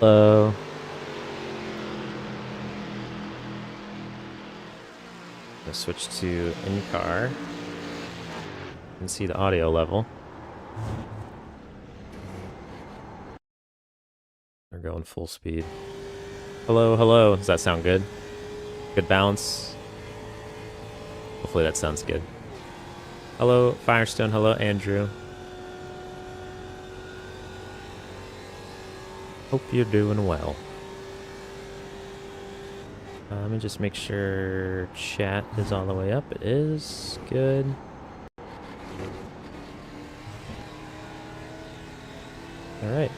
Hello. Gonna switch to in-car and see the audio level. They're going full speed. Hello, hello. Does that sound good? Good balance? Hopefully that sounds good. Hello, Firestone. Hello, Andrew. Hope you're doing well. Let me just make sure chat is all the way up. It is. Good. All right.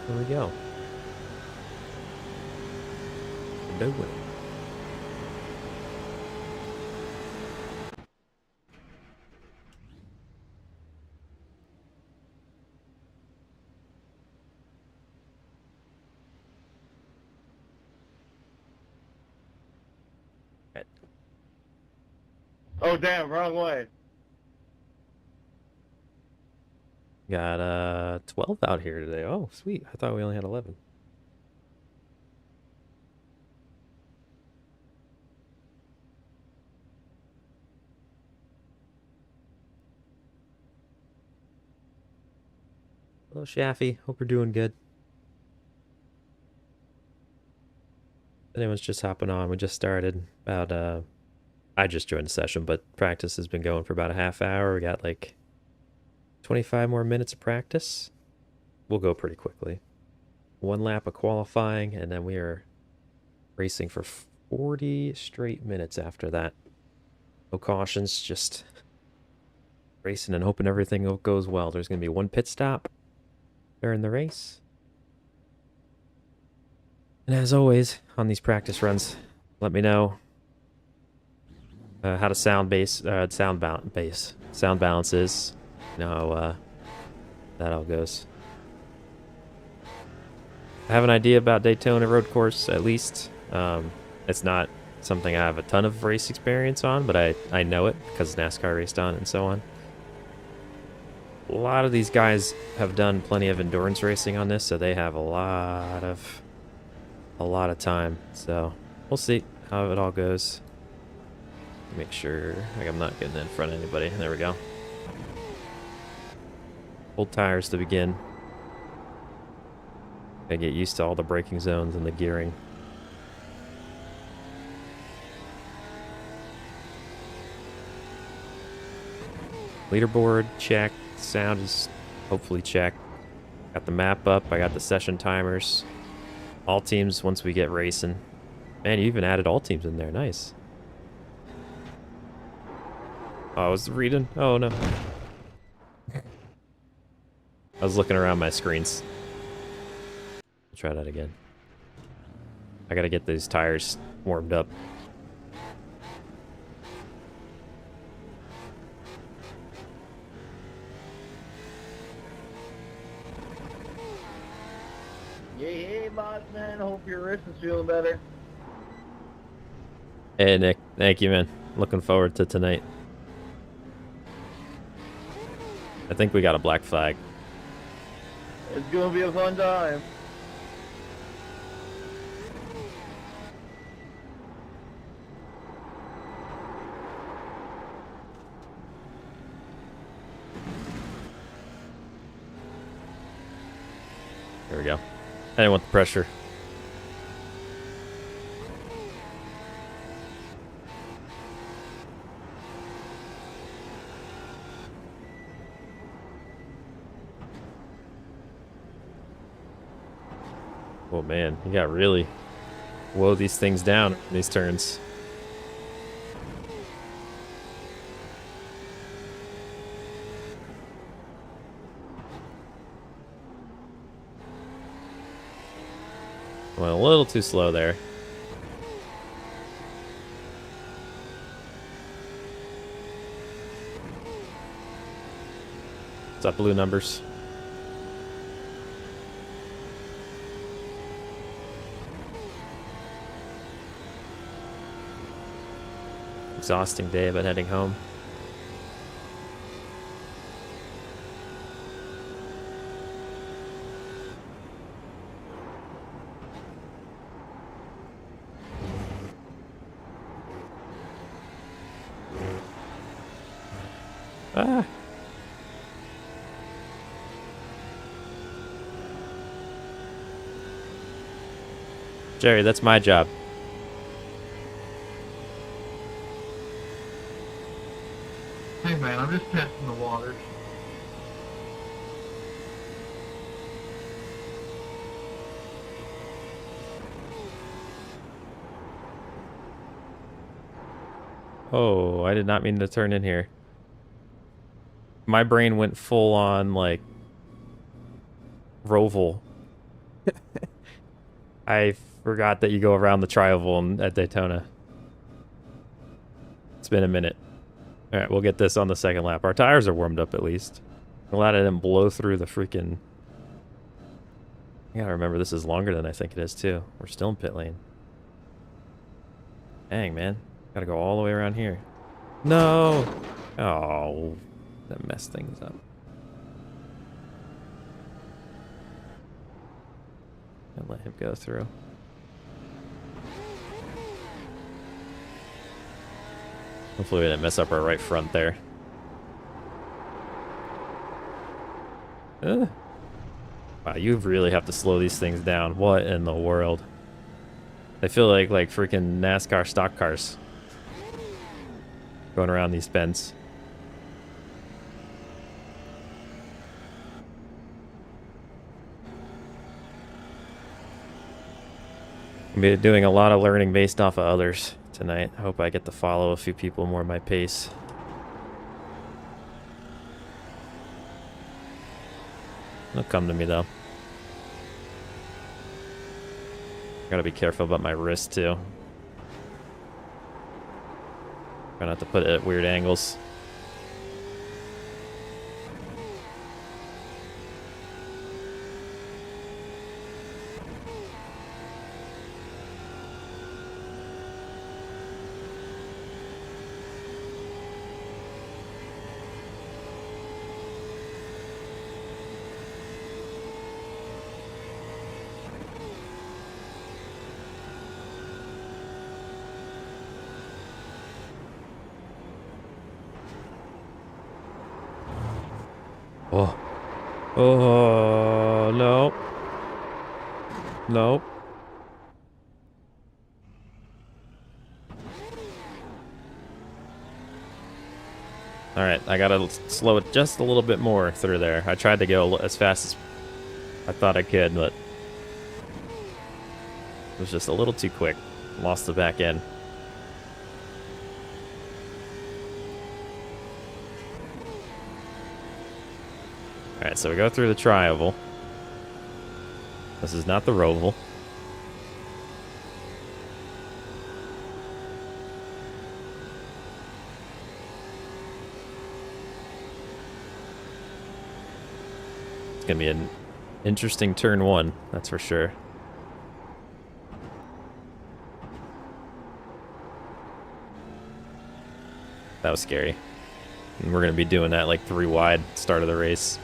Here we go. Do it. Oh, damn, wrong way. Got 12 out here today. Oh, sweet. I thought we only had 11. Hello, Shaffy. Hope you're doing good. Anyone's just hopping on. We just started about, I just joined the session, but practice has been going for about a half hour. We got like 25 more minutes of practice. We'll go pretty quickly. One lap of qualifying, and then we are racing for 40 straight minutes after that. No cautions, just racing and hoping everything goes well. There's going to be one pit stop during the race. And as always, on these practice runs, let me know how to sound balance is. You know how that all goes. I have an idea about Daytona road course, at least. It's not something I have a ton of race experience on, but I know it because NASCAR raced on it and so on. A lot of these guys have done plenty of endurance racing on this, so they have a lot of time. So we'll see how it all goes. Make sure like I'm not getting in front of anybody. There we go. Old tires to begin. Gotta get used to all the braking zones and the gearing. Leaderboard check. Sound is hopefully checked. Got the map up. I got the session timers. All teams once we get racing. Man, you even added all teams in there. Nice. Oh, I was reading. Oh, no. I was looking around my screens. Try that again. I gotta get these tires warmed up. Hey, boss man. Hope your wrist is feeling better. Hey, Nick. Thank you, man. Looking forward to tonight. I think we got a black flag. It's gonna be a fun time. There we go. I didn't want the pressure. Oh man, you got really woe these things down in these turns. Went a little too slow there. What's up, blue numbers? Exhausting day, but heading home. Ah. Jerry, that's my job. Hey man, I'm just testing the waters. Oh, I did not mean to turn in here. My brain went full on, like, Roval. I forgot that you go around the tri-oval at Daytona. It's been a minute. All right, we'll get this on the second lap. Our tires are warmed up at least. I'm glad I didn't blow through the freaking... I gotta remember this is longer than I think it is, too. We're still in pit lane. Dang, man. Gotta go all the way around here. No! Oh, that messed things up. And let him go through. Hopefully we didn't mess up our right front there. Wow, you really have to slow these things down. What in the world? They feel like freaking NASCAR stock cars. Going around these bends. I'm gonna be doing a lot of learning based off of others tonight. I hope I get to follow a few people more at my pace. They'll come to me though. Gotta be careful about my wrist too. Try not to put it at weird angles. Oh. Oh, no. Nope. Alright, I gotta slow it just a little bit more through there. I tried to go as fast as I thought I could, but it was just a little too quick. Lost the back end. Alright, so we go through the tri-oval. This is not the roval. It's gonna be an interesting turn one, that's for sure. That was scary. And we're gonna be doing that like 3 wide start of the race.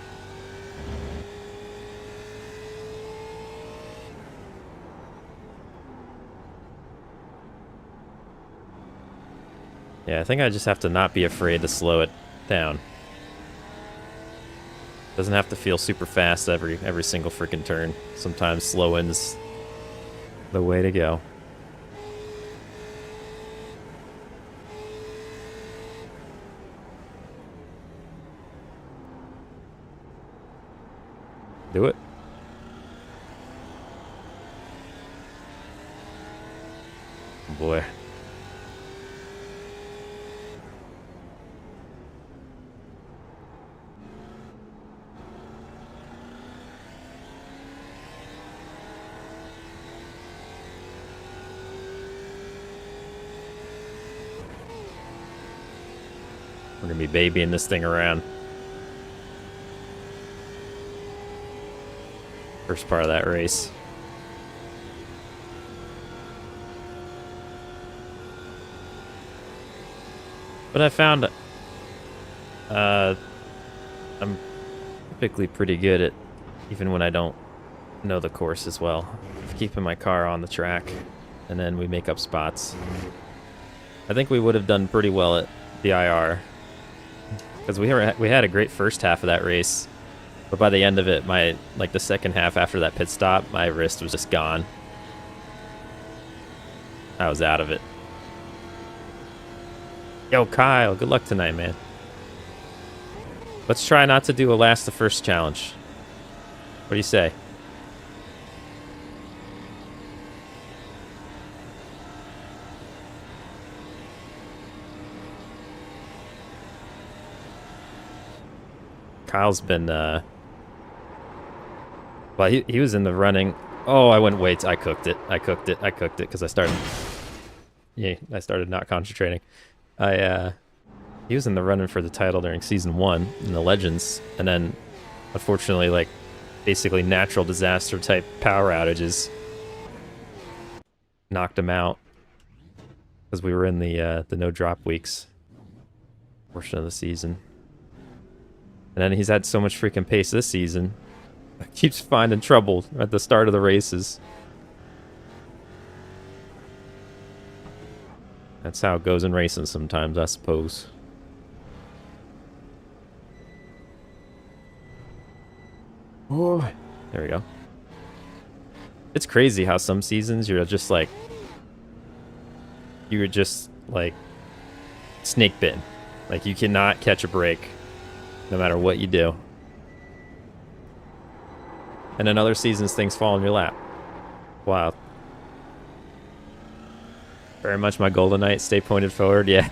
Yeah, I think I just have to not be afraid to slow it down. Doesn't have to feel super fast every single freaking turn. Sometimes slow is the way to go. Do it. Oh boy. We're gonna be babying this thing around. First part of that race. But I found I'm typically pretty good at, even when I don't know the course as well, keeping my car on the track, and then we make up spots. I think we would have done pretty well at the IR, Because we had a great first half of that race, but by the end of it, the second half after that pit stop, my wrist was just gone. I was out of it. Yo, Kyle, good luck tonight, man. Let's try not to do a last to first challenge. What do you say? Kyle's been, well, he was in the running. Oh, I went wait. I cooked it because I started not concentrating. He was in the running for the title during season 1 in the Legends, and then unfortunately, like, basically natural disaster type power outages knocked him out because we were in the no drop weeks portion of the season. And then he's had so much freaking pace this season. Keeps finding trouble at the start of the races. That's how it goes in racing sometimes, I suppose. Oh, there we go. It's crazy how some seasons you're just like snake bitten. Like you cannot catch a break no matter what you do. And in other seasons things fall in your lap. Wow. Very much my golden knight, stay pointed forward, yeah.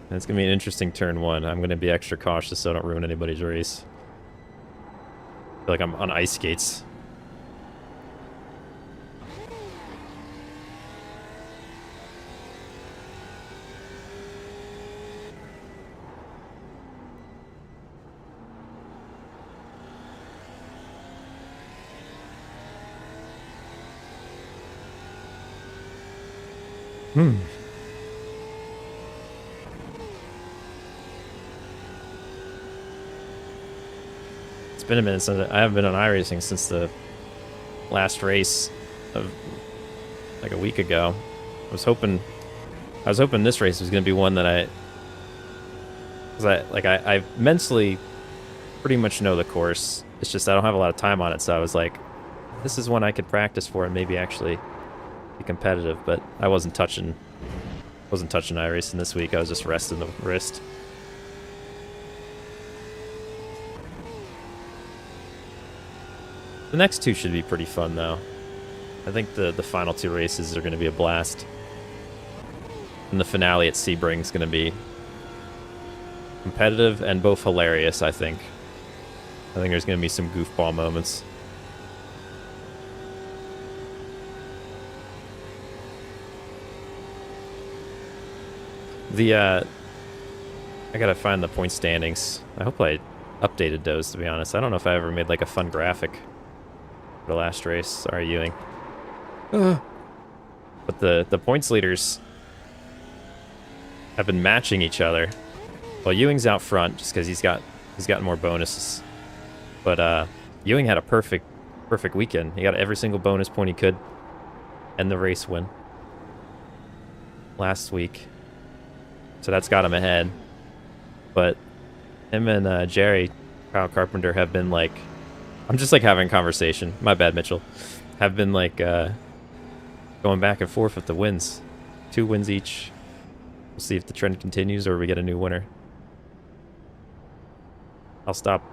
It's going to be an interesting turn 1. I'm going to be extra cautious so I don't ruin anybody's race. I feel like I'm on ice skates. It's been a minute since I haven't been on iRacing since the last race of like a week ago. I was hoping this race was going to be one that I mentally pretty much know the course. It's just I don't have a lot of time on it, so I was like, this is one I could practice for and maybe actually be competitive, but I wasn't touching iRacing this week. I was just resting the wrist. The next 2 should be pretty fun though. I think the final 2 races are going to be a blast. And the finale at Sebring is going to be competitive and both hilarious, I think. I think there's going to be some goofball moments. I gotta find the point standings. I hope I updated those, to be honest. I don't know if I ever made like a fun graphic for the last race. Sorry, Ewing. But the points leaders have been matching each other. Well, Ewing's out front just because he's gotten more bonuses. But Ewing had a perfect weekend. He got every single bonus point he could, and the race win last week. So that's got him ahead. But him and Jerry, Kyle Carpenter, have been like... I'm just like having a conversation. My bad, Mitchell. Have been like going back and forth with the wins. 2 wins each. We'll see if the trend continues or we get a new winner. I'll stop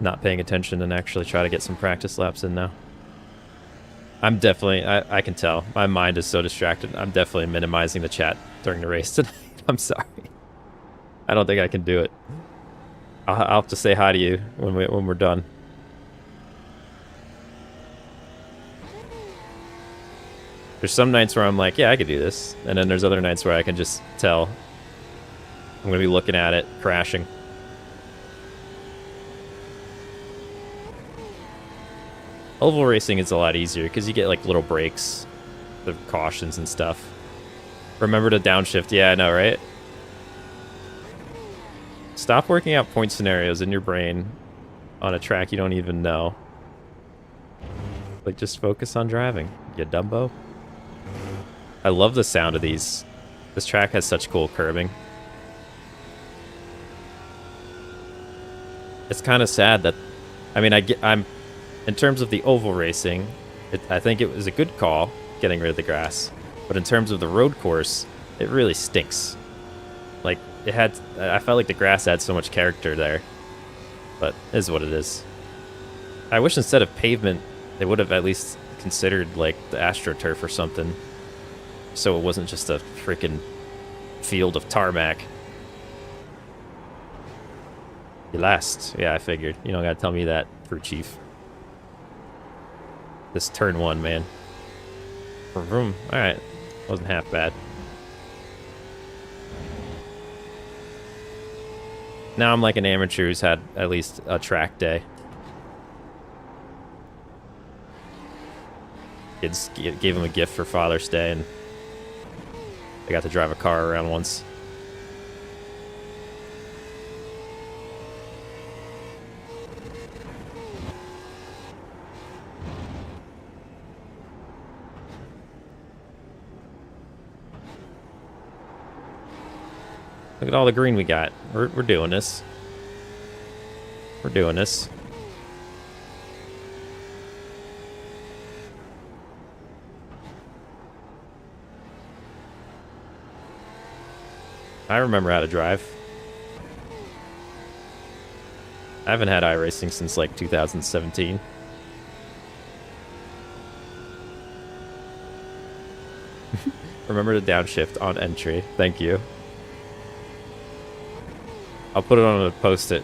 not paying attention and actually try to get some practice laps in now. I'm definitely... I can tell. My mind is so distracted. I'm definitely minimizing the chat during the race tonight. I'm sorry. I don't think I can do it. I'll have to say hi to you when we're done. There's some nights where I'm like, yeah, I could do this. And then there's other nights where I can just tell I'm going to be looking at it, crashing. Oval racing is a lot easier because you get like little breaks, the cautions and stuff. Remember to downshift. Yeah, I know, right? Stop working out point scenarios in your brain on a track you don't even know. Like, just focus on driving, you Dumbo. I love the sound of these. This track has such cool curbing. It's kind of sad that, I mean, I'm in terms of the oval racing, I think it was a good call getting rid of the grass. But in terms of the road course, it really stinks. Like, I felt like the grass had so much character there. But it is what it is. I wish instead of pavement, they would have at least considered, like, the AstroTurf or something. So it wasn't just a freaking field of tarmac. You last. Yeah, I figured. You don't gotta tell me that, crew chief. This turn 1, man. Vroom. Alright. Wasn't half bad. Now I'm like an amateur who's had at least a track day. Kids gave him a gift for Father's Day, and I got to drive a car around once. Look at all the green we got. We're doing this. We're doing this. I remember how to drive. I haven't had iRacing since like 2017. Remember to downshift on entry. Thank you. I'll put it on a post-it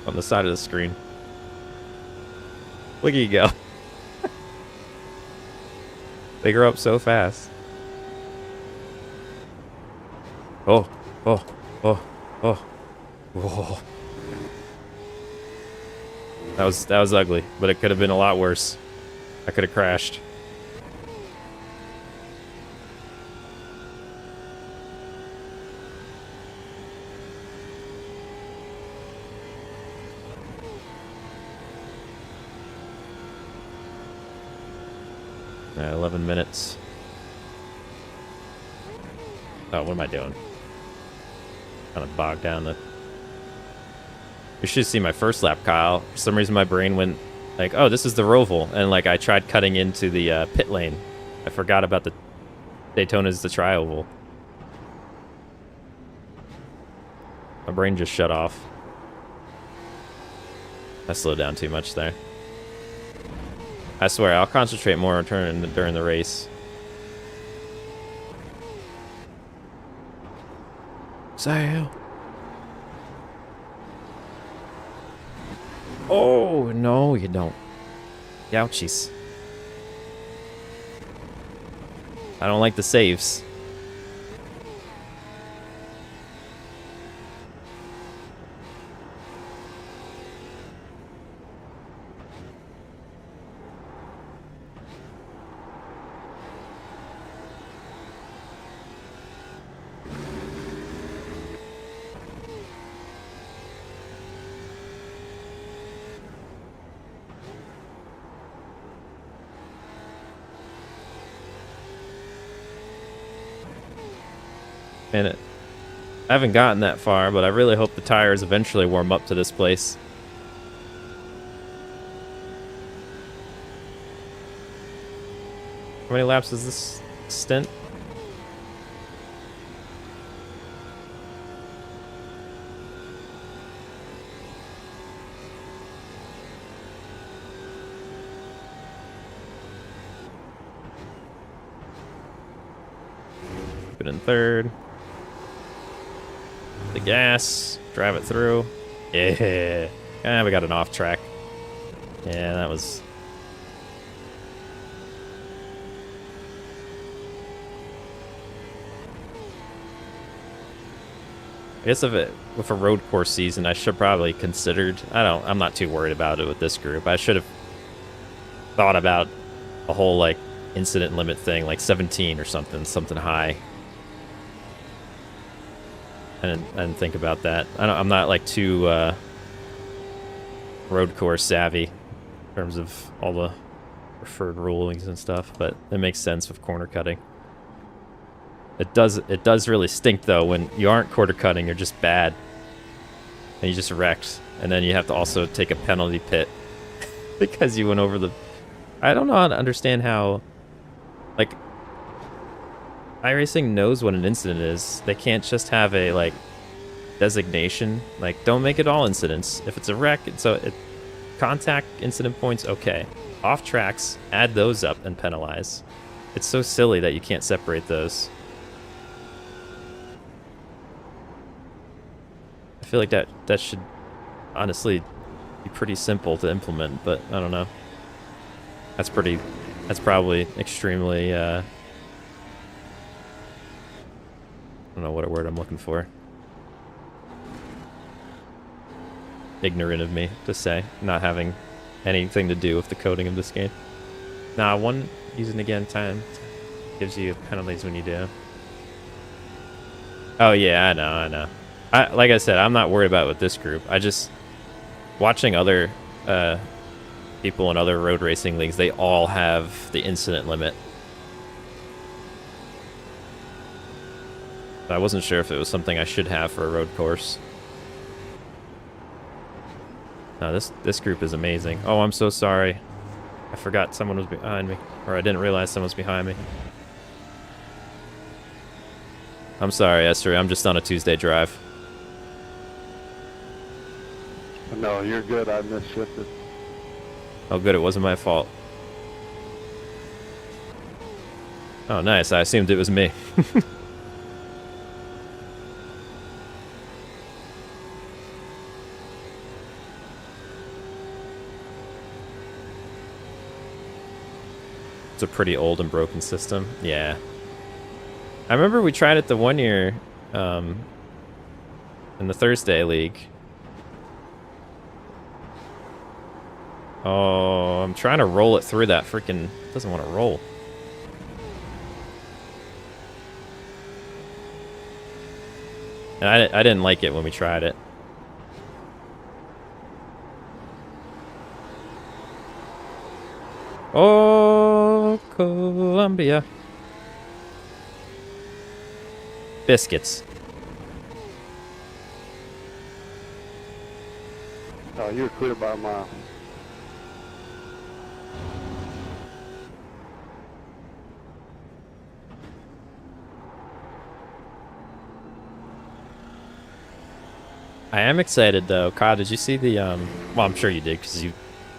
on the side of the screen. Look at you go. They grow up so fast. Oh, oh, oh, oh, whoa. That was ugly, but it could have been a lot worse. I could have crashed. Yeah, 11 minutes. Oh, what am I doing? Kind of bogged down the... You should see my first lap, Kyle. For some reason, my brain went like, oh, this is the Roval. And like, I tried cutting into the pit lane. I forgot about the Daytona's the tri-oval. My brain just shut off. I slowed down too much there. I swear, I'll concentrate more on turning during the race. Sail. Oh, no, you don't. Ouchies. I don't like the saves. And I haven't gotten that far, but I really hope the tires eventually warm up to this place. How many laps is this stint? Keep it in third. The gas, drive it through. Yeah. Ah, we got an off track. Yeah, that was... I guess if it, with a road course season, I should probably considered... I'm not too worried about it with this group. I should have thought about a whole, like, incident limit thing, like 17 or something high. I didn't think about that. I'm not like too road course savvy in terms of all the preferred rulings and stuff, but it makes sense with corner cutting. It does really stink though when you aren't quarter cutting, you're just bad. And you just wrecked. And then you have to also take a penalty pit because you went over the... I don't know how to understand how... Like, iRacing knows what an incident is. They can't just have a, like, designation. Like, don't make it all incidents. If it's a wreck, contact incident points, okay. Off tracks, add those up and penalize. It's so silly that you can't separate those. I feel like that should honestly be pretty simple to implement, but I don't know. That's probably extremely, I don't know what word I'm looking for. Ignorant of me to say, not having anything to do with the coding of this game. Nah, one using again time gives you penalties when you do. Oh yeah, I know. Like I said, I'm not worried about it with this group. I just watching other people in other road racing leagues, they all have the incident limit. I wasn't sure if it was something I should have for a road course. No, this group is amazing. Oh, I'm so sorry. I forgot someone was behind me. Or I didn't realize someone was behind me. I'm sorry, Esther. I'm just on a Tuesday drive. No, you're good. I misshifted. Oh, good. It wasn't my fault. Oh, nice. I assumed it was me. It's a pretty old and broken system. Yeah. I remember we tried it the one year in the Thursday League. Oh, I'm trying to roll it through that freaking... It doesn't want to roll. And I didn't like it when we tried it. Oh, Columbia. Biscuits. Oh, you're clear by a mile. I am excited though. Kyle, did you see the well, I'm sure you did because you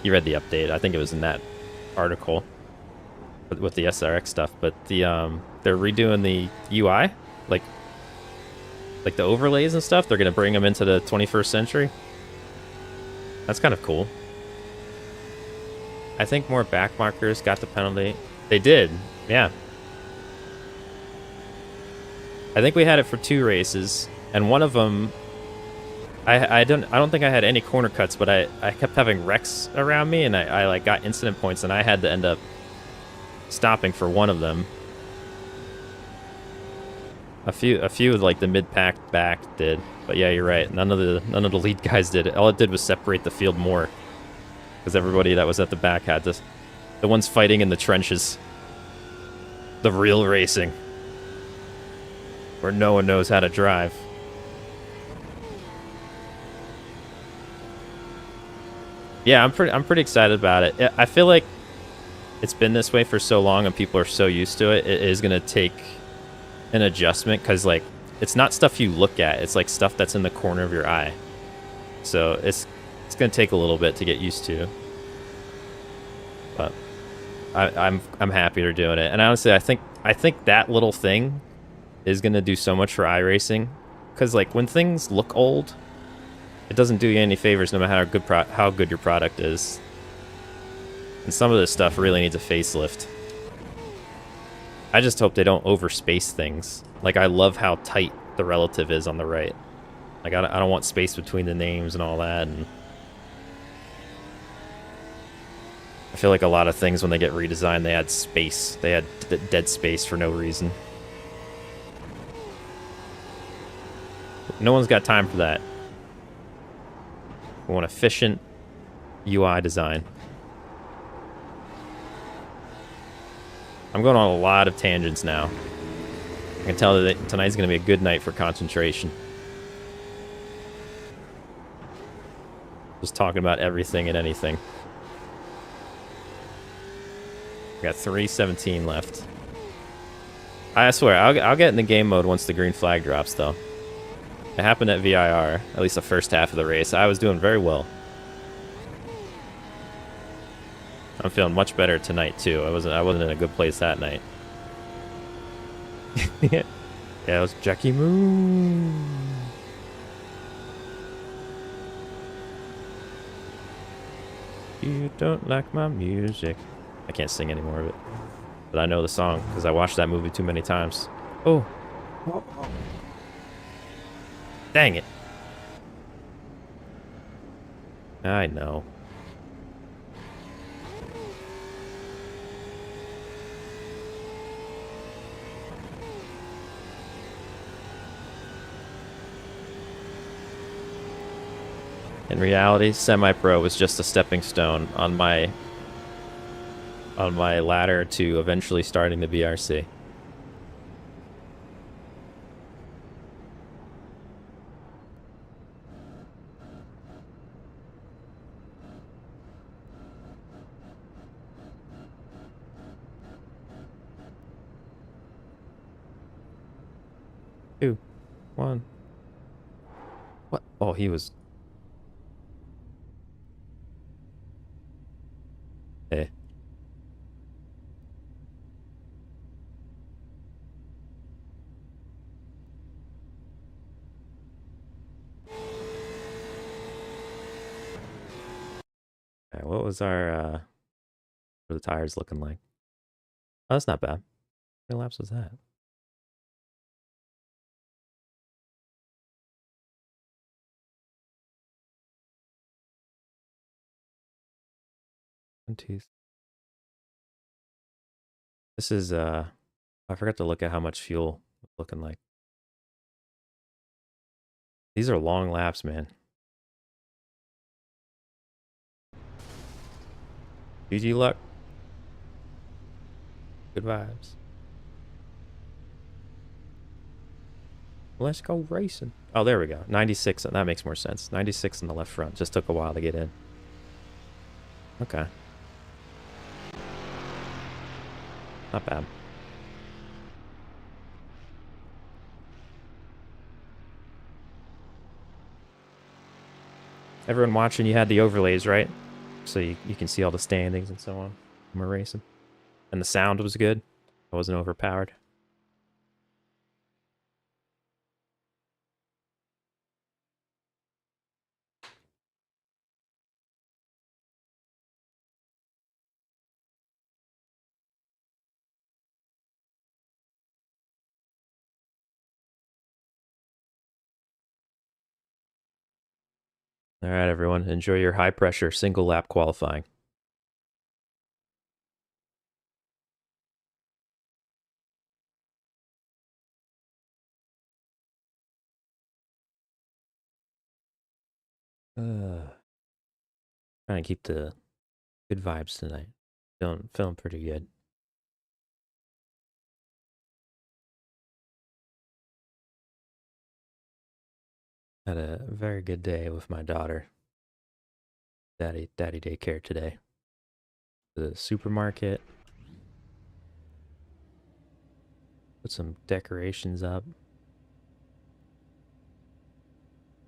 read the update. I think it was in that article with the SRX stuff, but the they're redoing the UI, like the overlays and stuff. They're going to bring them into the 21st century. That's kind of cool. I think more back markers got the penalty. They did. Yeah. I think we had it for 2 races, and one of them I don't think I had any corner cuts, but I kept having wrecks around me, and I like got incident points, and I had to end up stopping for one of them. A few of like the mid-pack back did, but yeah, you're right. None of the lead guys did it. All it did was separate the field more, because everybody that was at the back had this. The ones fighting in the trenches. The real racing, where no one knows how to drive. Yeah, I'm pretty excited about it. I feel like it's been this way for so long and people are so used to it. It is going to take an adjustment because, like, it's not stuff you look at. It's like stuff that's in the corner of your eye. So it's going to take a little bit to get used to. But I'm happy they're doing it. And honestly, I think that little thing is going to do so much for iRacing, because like when things look old, it doesn't do you any favors no matter how good your product is. And some of this stuff really needs a facelift. I just hope they don't overspace things. Like, I love how tight the relative is on the right. Like, I don't want space between the names and all that. And I feel like a lot of things, when they get redesigned, they add space. They add dead space for no reason. No one's got time for that. We want efficient, UI design. I'm going on a lot of tangents now. I can tell that tonight's going to be a good night for concentration. Just talking about everything and anything. We got 3:17 left. I swear, I'll get in the game mode once the green flag drops, though. It happened at VIR, at least the first half of the race. I was doing very well. I'm feeling much better tonight too. I wasn't in a good place that night. Yeah, it was Jackie Moon. You don't like my music. I can't sing any more of it, but I know the song because I watched that movie too many times. Oh, dang it! I know. In reality, semi-pro was just a stepping stone on my ladder to eventually starting the BRC. Two, one. What? Oh, he was. Hey. Alright, what was our what are the tires looking like? Oh, that's not bad. How many laps was that? One, two. This is I forgot to look at how much fuel it's looking like. These are long laps, man. GG luck. Good vibes. Let's go racing. Oh, there we go. 96. That makes more sense. 96 in the left front. Just took a while to get in. Okay. Not bad. Everyone watching, you had the overlays, right? So you can see all the standings and so on when we're racing. And the sound was good. I wasn't overpowered. All right, everyone. Enjoy your high-pressure single lap qualifying. Trying to keep the good vibes tonight. Feeling pretty good. Had a very good day with my daughter. Daddy daycare today. The supermarket. Put some decorations up.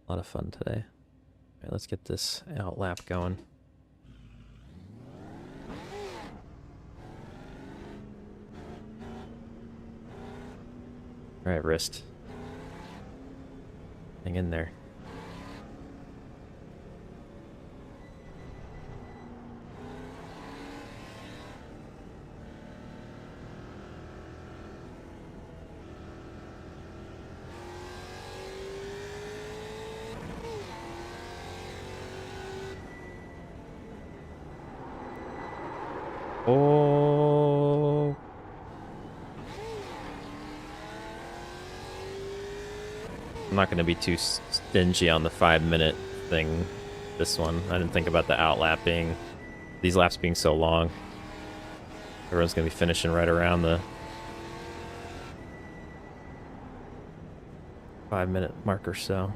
A lot of fun today. All right, let's get this out lap going. All right, wrist. Hang in there. Oh. I'm not going to be too stingy on the 5-minute thing. this one. I didn't think about the outlap being, these laps being so long. Everyone's going to be finishing right around the 5-minute mark or so.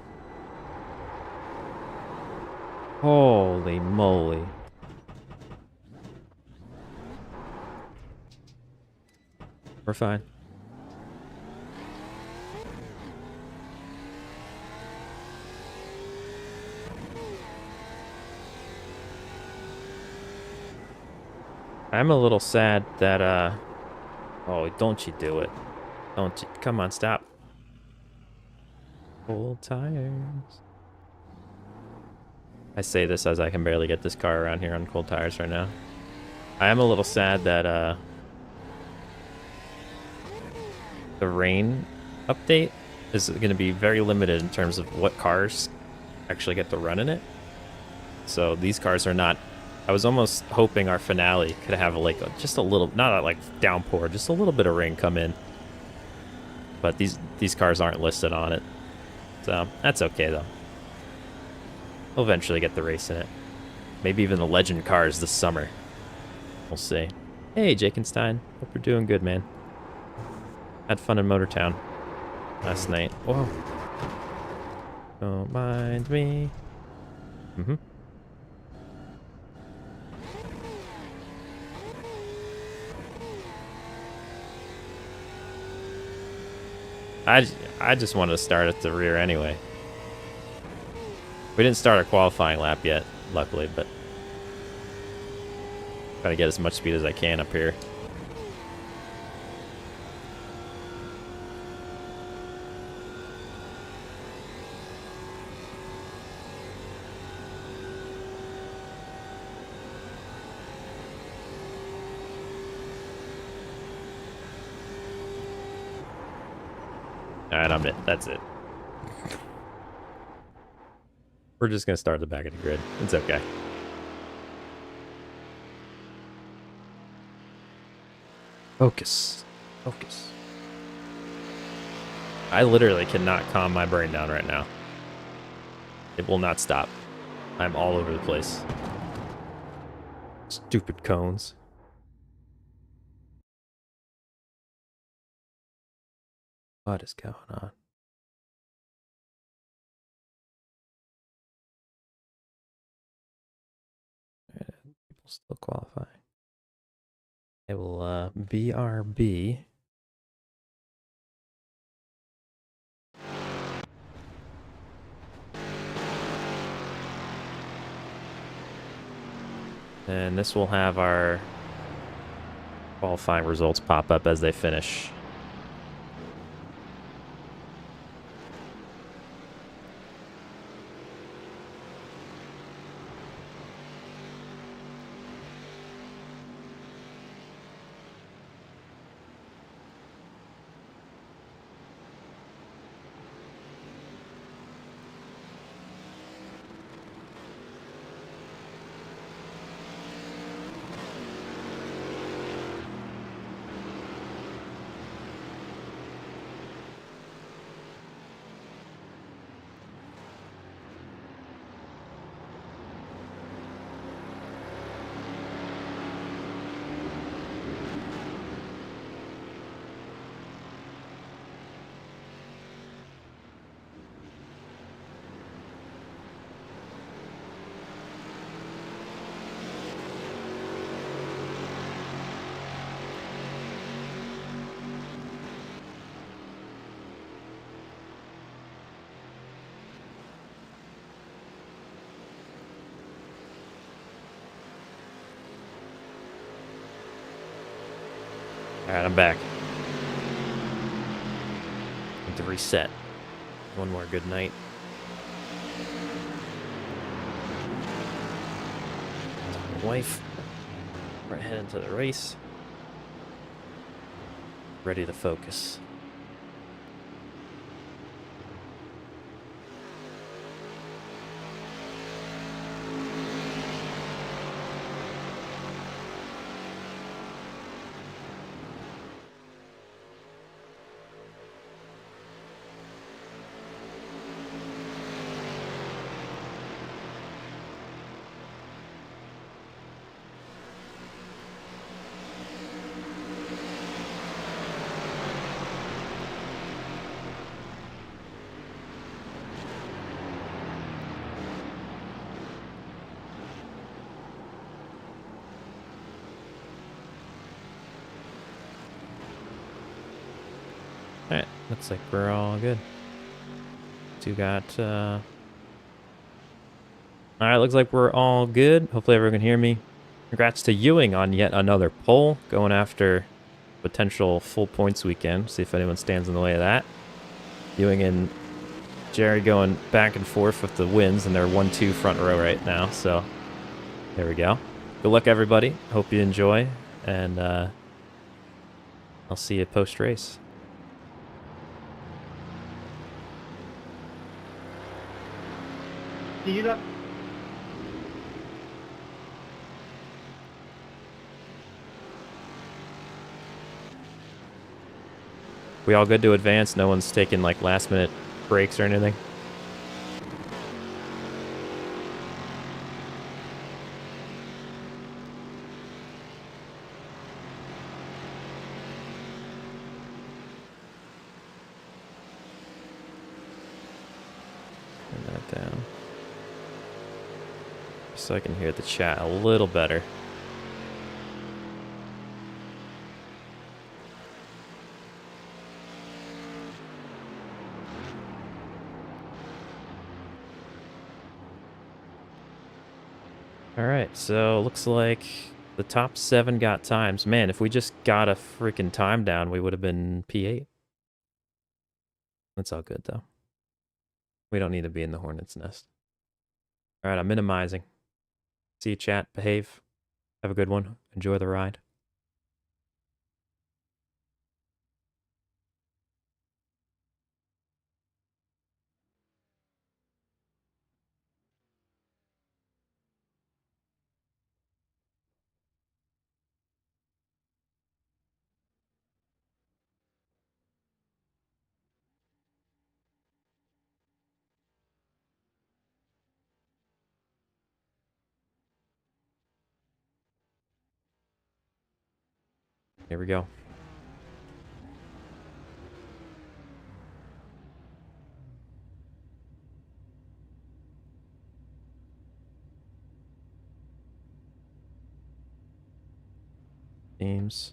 Holy moly. We're fine. I'm a little sad that, oh, don't you do it. Don't you, come on, stop. Cold tires. I say this as I can barely get this car around here on cold tires right now. I am a little sad that, the rain update is going to be very limited in terms of what cars actually get to run in it. So these cars are not... I was almost hoping our finale could have like just a little, not like downpour, just a little bit of rain come in. But these cars aren't listed on it. So that's okay though. We'll eventually get the race in it. Maybe even the legend cars this summer. We'll see. Hey, Jakenstein. Hope you're doing good, man. Had fun in Motortown last night. Whoa. Don't mind me. Mm-hmm. I just wanted to start at the rear anyway. We didn't start our qualifying lap yet, luckily, but gotta get as much speed as I can up here. Alright, I'm it. That's it. We're just gonna start at the back of the grid. It's okay. Focus. Focus. I literally cannot calm my brain down right now. It will not stop. I'm all over the place. Stupid cones. What is going on? People still qualify. It will BRB. And this will have our qualifying results pop up as they finish. Alright, I'm back. Need to reset. One more good night. My wife. We're heading into the race. Ready to focus. Alright, looks like we're all good. So you got, Alright, looks like we're all good. Hopefully everyone can hear me. Congrats to Ewing on yet another pole, going after potential full points weekend. See if anyone stands in the way of that. Ewing and Jerry going back and forth with the wins, and they're 1-2 front row right now. So there we go. Good luck, everybody. Hope you enjoy, and I'll see you post race. Do you got? We all good to advance? No one's taking like last minute breaks or anything? Turn that down. So I can hear the chat a little better. Alright, so looks like the top 7 got times. Man, if we just got a freaking time down, we would have been P8. That's all good, though. We don't need to be in the hornet's nest. Alright, I'm minimizing. See you, chat. Behave. Have a good one. Enjoy the ride. Here we go. Teams.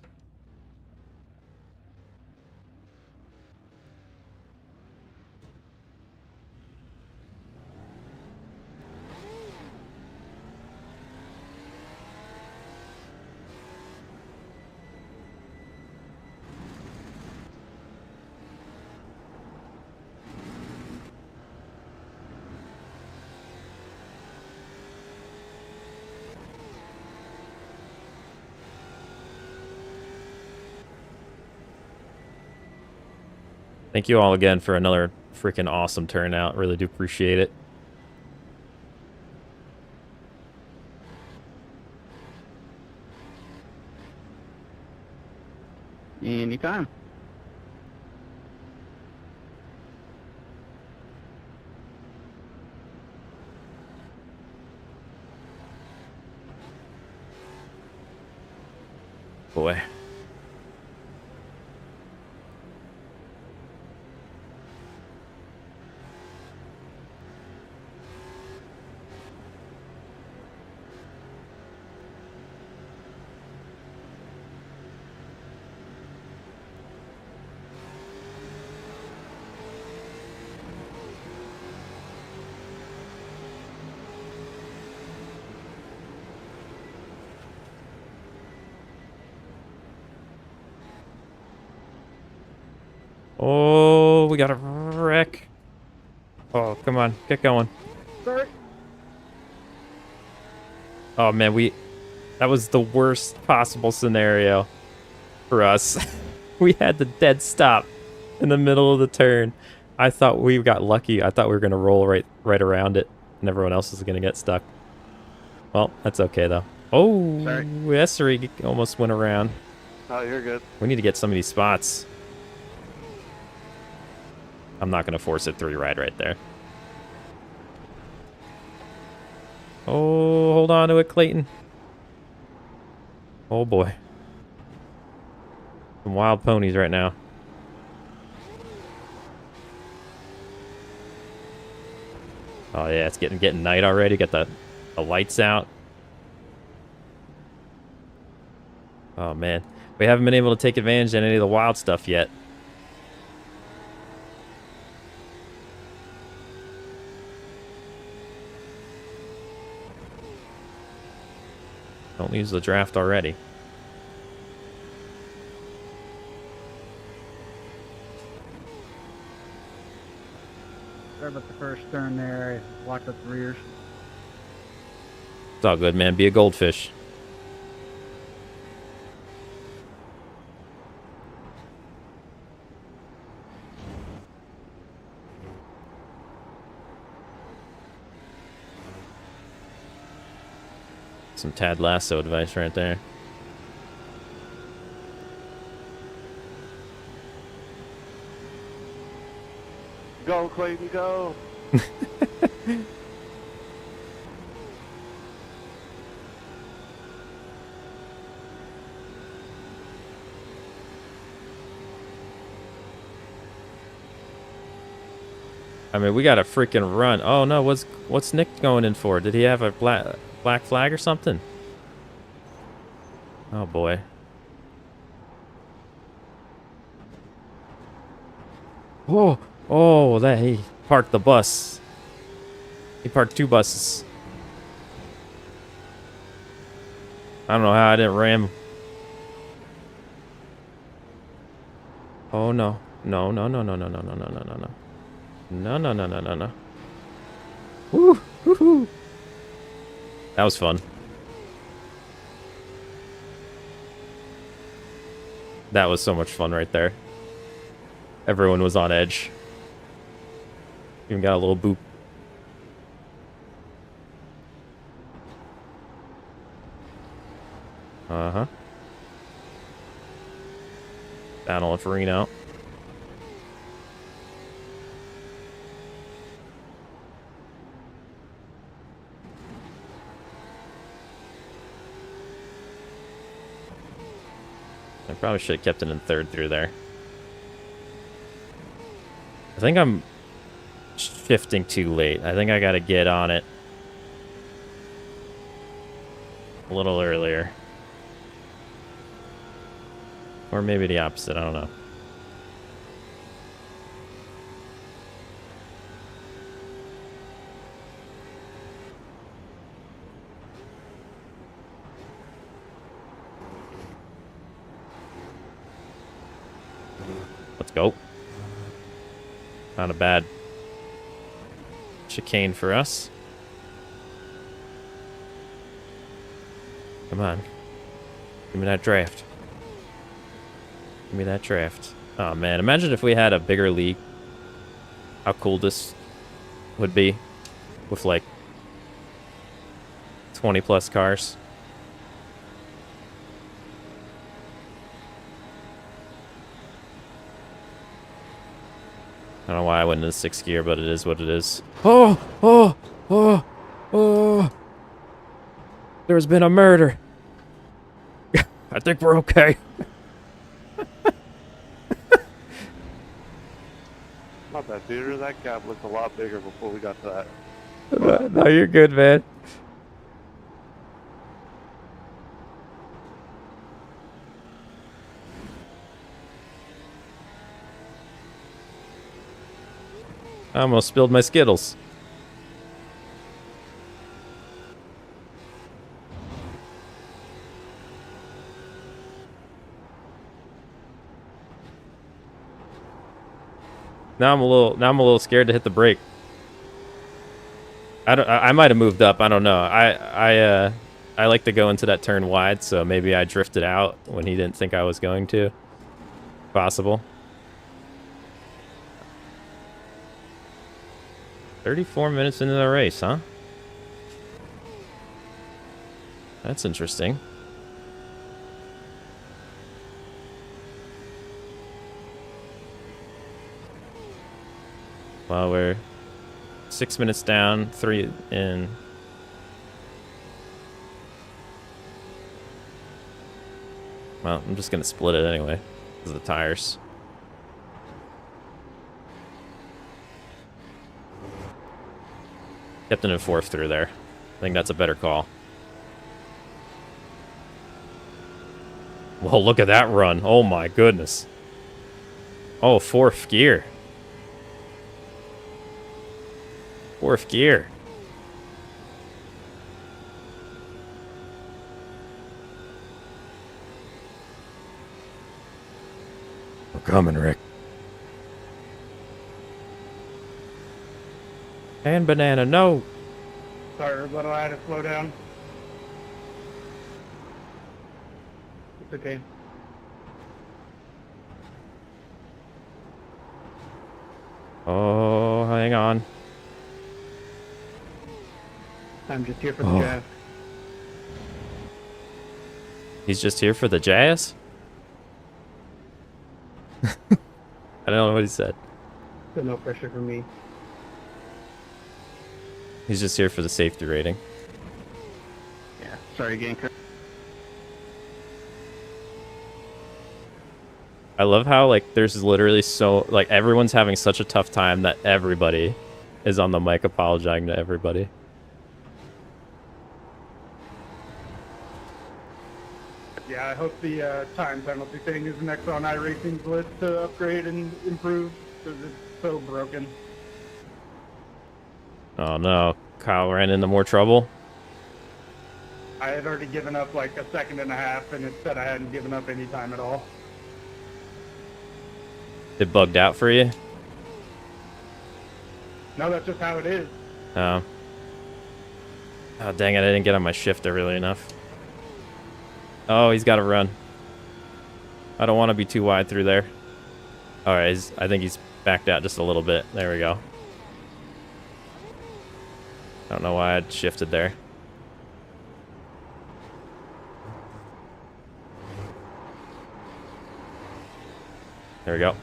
Thank you all again for another freaking awesome turnout. Really do appreciate it. Anytime. Boy. Oh, we got a wreck. Oh, come on. Get going. Sorry. Oh, man, that was the worst possible scenario for us. We had the dead stop in the middle of the turn. I thought we got lucky. I thought we were going to roll right around it, and everyone else was going to get stuck. Well, that's okay, though. Oh, Essery almost went around. Oh, you're good. We need to get some of these spots. I'm not going to force it 3 right there. Oh, hold on to it, Clayton. Oh, boy. Some wild ponies right now. Oh, yeah, it's getting night already. Got the lights out. Oh, man. We haven't been able to take advantage of any of the wild stuff yet. Don't use the draft already. Sorry about the first turn there. I locked up the rears. It's all good, man. Be a goldfish. Some Tad Lasso advice right there. Go, Clayton, go. I mean, we got a freaking run. Oh no, what's Nick going in for? Did he have a black flag or something? Oh boy. Oh, that he parked the bus. He parked 2 buses. I don't know how I didn't ram. Oh no. No, no, no, no, no, no, no, no, no, no, no. No, no, no, no, no, no. Woo! Woohoo! That was fun. That was so much fun right there. Everyone was on edge. Even got a little boop. Uh-huh. Battle of Reno. I probably should have kept it in 3rd through there. I think I'm shifting too late. I think I gotta get on it a little earlier. Or maybe the opposite, I don't know. Let's go. Not a bad chicane for us. Come on. Give me that draft. Give me that draft. Oh man, imagine if we had a bigger league. How cool this would be with like 20 plus cars. I don't know why I went into 6th gear, but it is what it is. Oh! There's been a murder. I think we're okay. Not that theater. That gap looked a lot bigger before we got to that. No, you're good, man. I almost spilled my Skittles. Now I'm a little scared to hit the brake. I might have moved up. I don't know. I like to go into that turn wide, so maybe I drifted out when he didn't think I was going to. Possible. 34 minutes into the race, huh? That's interesting. Well, we're 6 minutes down, 3 in. Well, I'm just gonna split it anyway, because of the tires. Kept it in 4th through there. I think that's a better call. Well, look at that run. Oh my goodness. Oh, 4th gear. 4th gear. I'm coming, Rick. And banana, no. Sorry, but I had to slow down. It's okay. Oh, hang on. I'm just here for the jazz. He's just here for the jazz? I don't know what he said. So no pressure for me. He's just here for the safety rating. Yeah, sorry again, Chris. I love how, like, there's literally so, like, everyone's having such a tough time that everybody is on the mic apologizing to everybody. Yeah, I hope the time penalty thing is next on iRacing's list to upgrade and improve, because it's so broken. Oh no, Kyle ran into more trouble. I had already given up like a second and a half, and it said I hadn't given up any time at all. It bugged out for you? No, that's just how it is. Oh. Oh, dang it, I didn't get on my shift early enough. Oh, he's got to run. I don't want to be too wide through there. All right, I think he's backed out just a little bit. There we go. I don't know why I'd shifted there. There we go.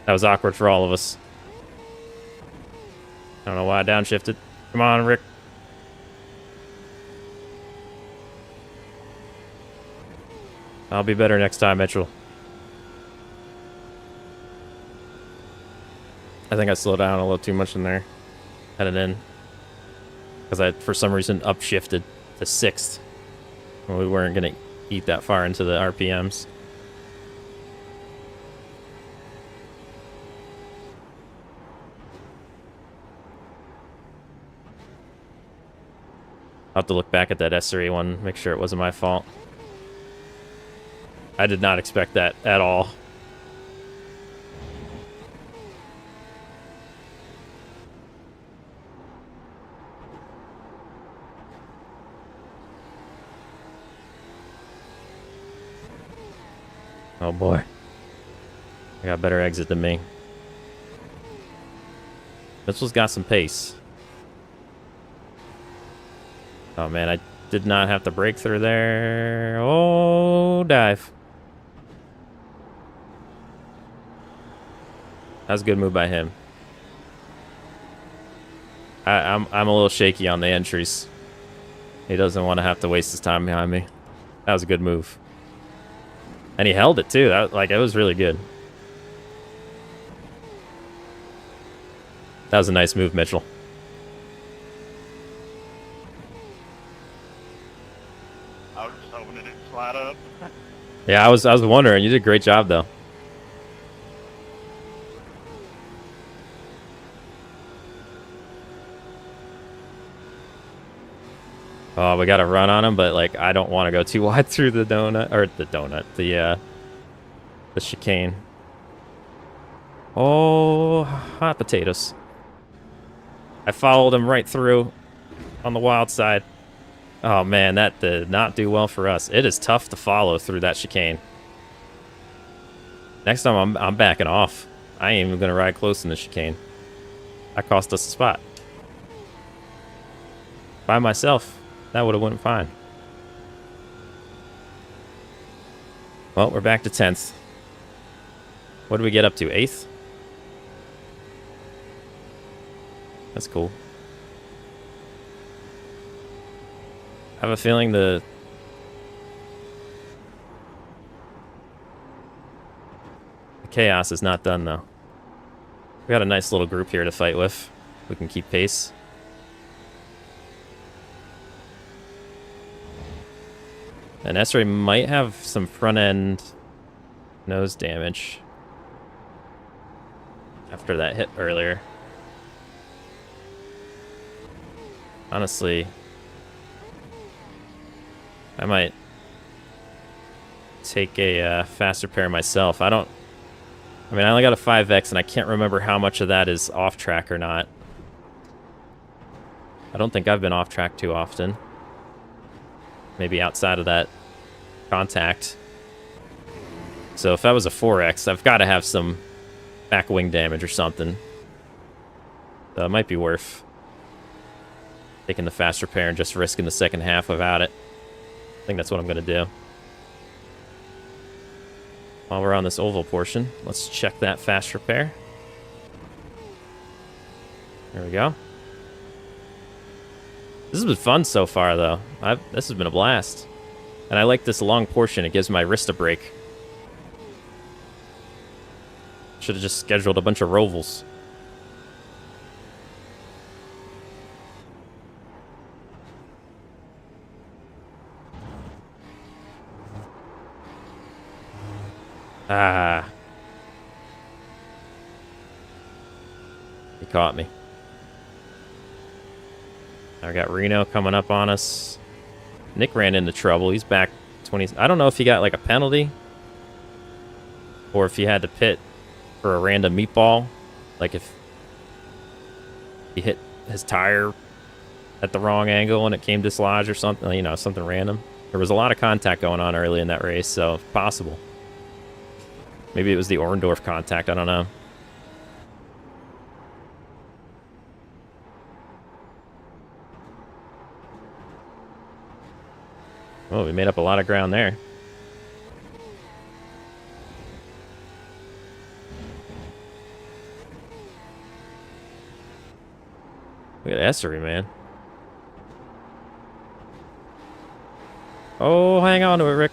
That was awkward for all of us. I don't know why I downshifted. Come on, Rick. I'll be better next time, Mitchell. I think I slowed down a little too much in there. Headed in. Because I, for some reason, upshifted to 6th. When we weren't going to eat that far into the RPMs. I'll have to look back at that S3 one, make sure it wasn't my fault. I did not expect that at all. Oh boy. I got a better exit than me. Mitchell's got some pace. Oh man, I did not have to break through there. Oh, dive. That was a good move by him. I'm a little shaky on the entries. He doesn't want to have to waste his time behind me. That was a good move. And he held it too. That, like, it was really good. That was a nice move, Mitchell. I was just hoping it didn't slide up. Yeah, I was wondering. You did a great job though. Oh, we got to run on him, but like I don't want to go too wide through the donut or the chicane. Oh, hot potatoes. I followed him right through on the wild side. Oh man, that did not do well for us. It is tough to follow through that chicane. Next time I'm backing off. I ain't even gonna ride close in the chicane. That cost us a spot. By myself, that would have went fine. Well, we're back to 10th. What did we get up to? 8th? That's cool. I have a feeling the chaos is not done though. We got a nice little group here to fight with. We can keep pace. And S-Ray might have some front end nose damage after that hit earlier. Honestly, I might take a fast repair myself. I mean, I only got a 5X, and I can't remember how much of that is off track or not. I don't think I've been off track too often. Maybe outside of that contact. So if that was a 4X, I've got to have some back wing damage or something. So it might be worth taking the fast repair and just risking the second half without it. I think that's what I'm going to do. While we're on this oval portion, let's check that fast repair. There we go. This has been fun so far, though. This has been a blast. And I like this long portion. It gives my wrist a break. Should have just scheduled a bunch of rovals. Ah. He caught me. I got Reno coming up on us. Nick ran into trouble. He's back 20. I don't know if he got like a penalty or if he had to pit for a random meatball. Like if he hit his tire at the wrong angle and it came dislodged or something, you know, something random. There was a lot of contact going on early in that race, so possible. Maybe it was the Orndorff contact. I don't know. Oh, we made up a lot of ground there. Look at Essery, man. Oh, hang on to it, Rick.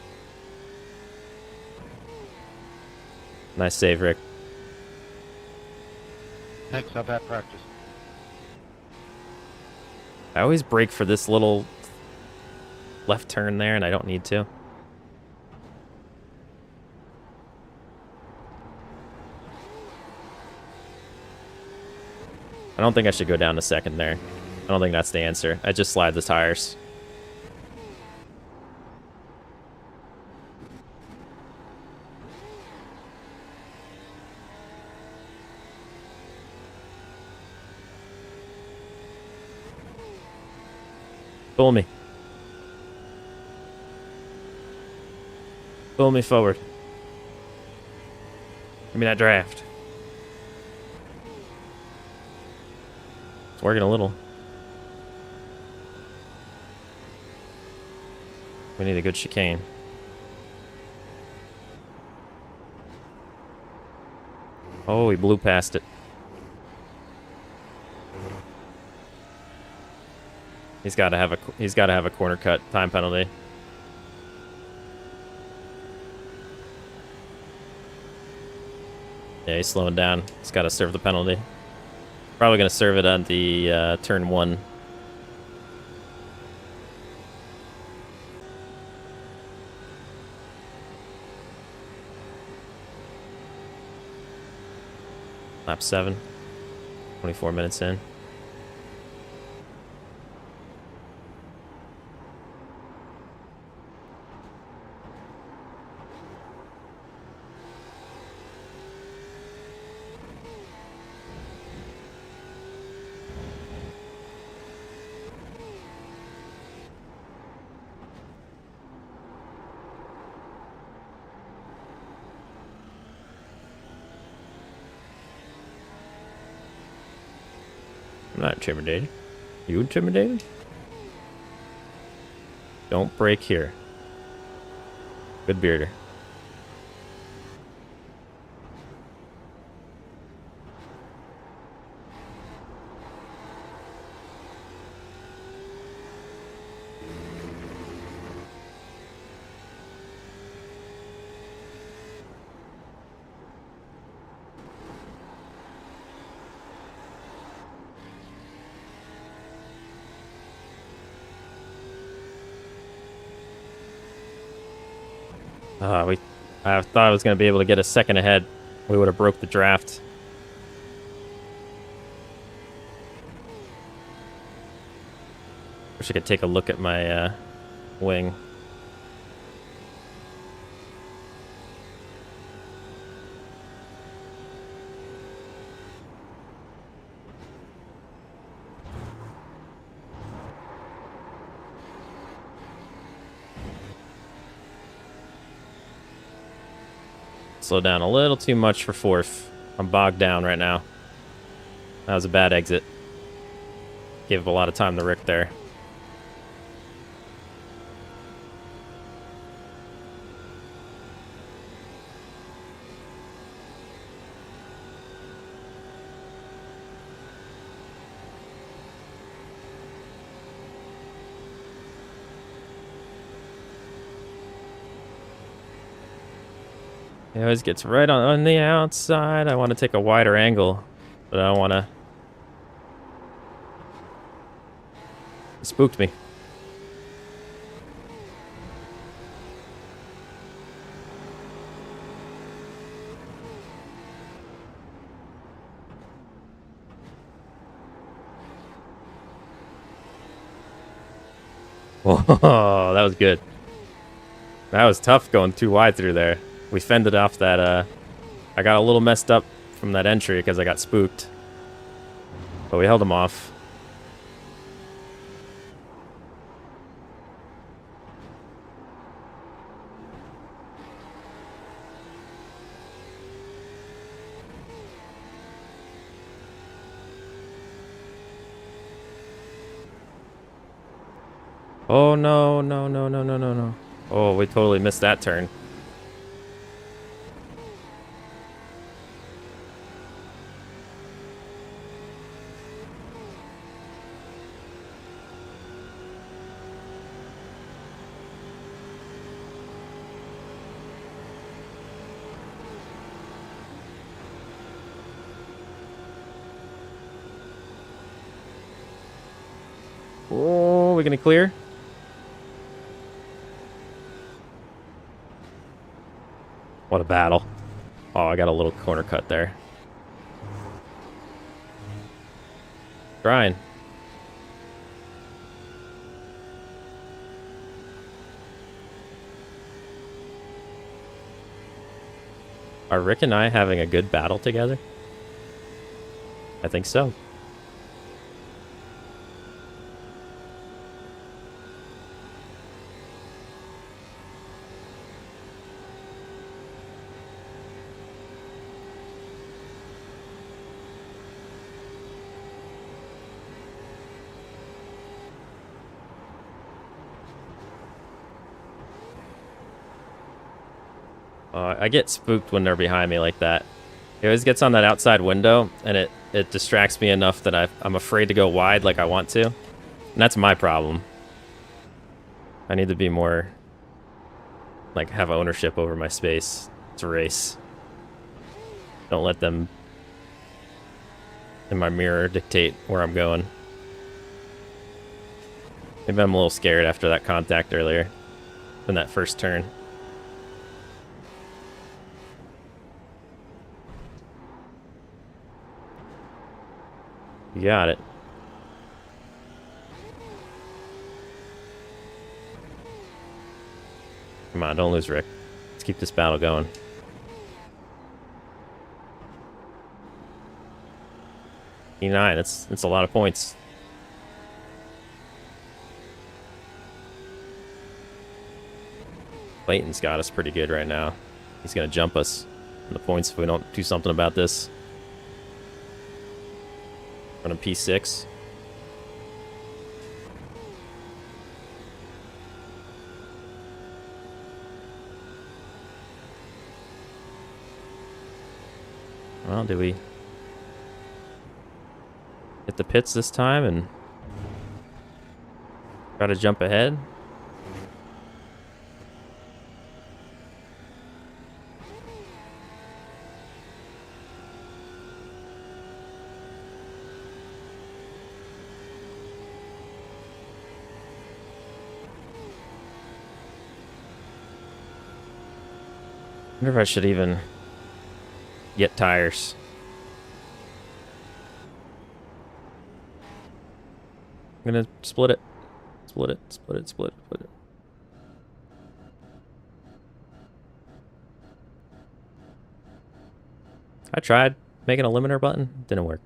Nice save, Rick. Thanks, I've had practice. I always brake for this little left turn there, and I don't need to. I don't think I should go down to second there. I don't think that's the answer. I just slide the tires. Pull me. Pull me forward. Give me that draft. It's working a little. We need a good chicane. Oh, he blew past it. He's got to have a corner cut time penalty. Yeah, he's slowing down. He's got to serve the penalty. Probably going to serve it on the turn 1. Lap 7. 24 minutes in. I'm not intimidated. You intimidated? Don't break here. Good bearder. I thought I was going to be able to get a second ahead. We would have broke the draft. Wish I could take a look at my wing. Slow down a little too much for fourth. I'm bogged down right now. That was a bad exit. Gave a lot of time to Rick there. He always gets right on the outside. I want to take a wider angle, but I don't want to. It spooked me. Whoa, that was good. That was tough going too wide through there. We fended off that, I got a little messed up from that entry because I got spooked. But we held him off. Oh, no, no, no, no, no, no, no. Oh, we totally missed that turn. Oh, we gonna clear? What a battle. Oh, I got a little corner cut there. Trying. Are Rick and I having a good battle together? I think so. I get spooked when they're behind me like that. He always gets on that outside window, and it distracts me enough that I'm afraid to go wide like I want to. And that's my problem. I need to be more, like, have ownership over my space to race. Don't let them, in my mirror, dictate where I'm going. Maybe I'm a little scared after that contact earlier in that first turn. You got it. Come on, don't lose Rick. Let's keep this battle going. E9, that's a lot of points. Clayton's got us pretty good right now. He's gonna jump us in the points if we don't do something about this. Running P6. Well, do we hit the pits this time and try to jump ahead? I wonder if I should even get tires. I'm gonna split it. Split it, split it, split it, split it. I tried making a limiter button. Didn't work.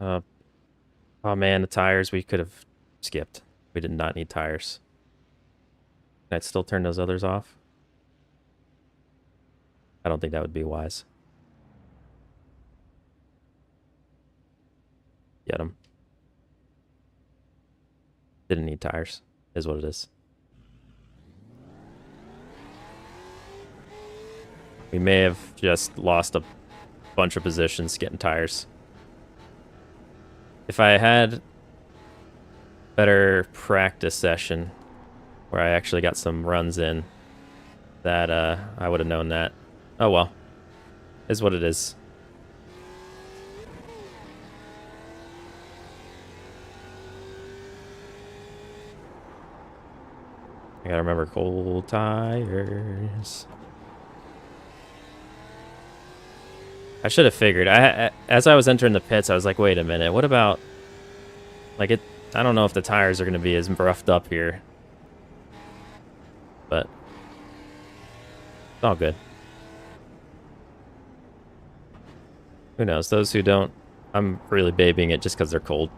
Uh, oh man, the tires we could have skipped. We did not need tires. Can I still turn those others off? I don't think that would be wise. Get them. Didn't need tires, is what it is. We may have just lost a bunch of positions getting tires. If I had better practice session where I actually got some runs in, that I would have known that. Oh well. Is what it is. I gotta remember cold tires. I should have figured. As I was entering the pits, I was like, wait a minute, what about, like, it? I don't know if the tires are going to be as roughed up here. But it's all good. Who knows? Those who don't, I'm really babying it just because they're cold.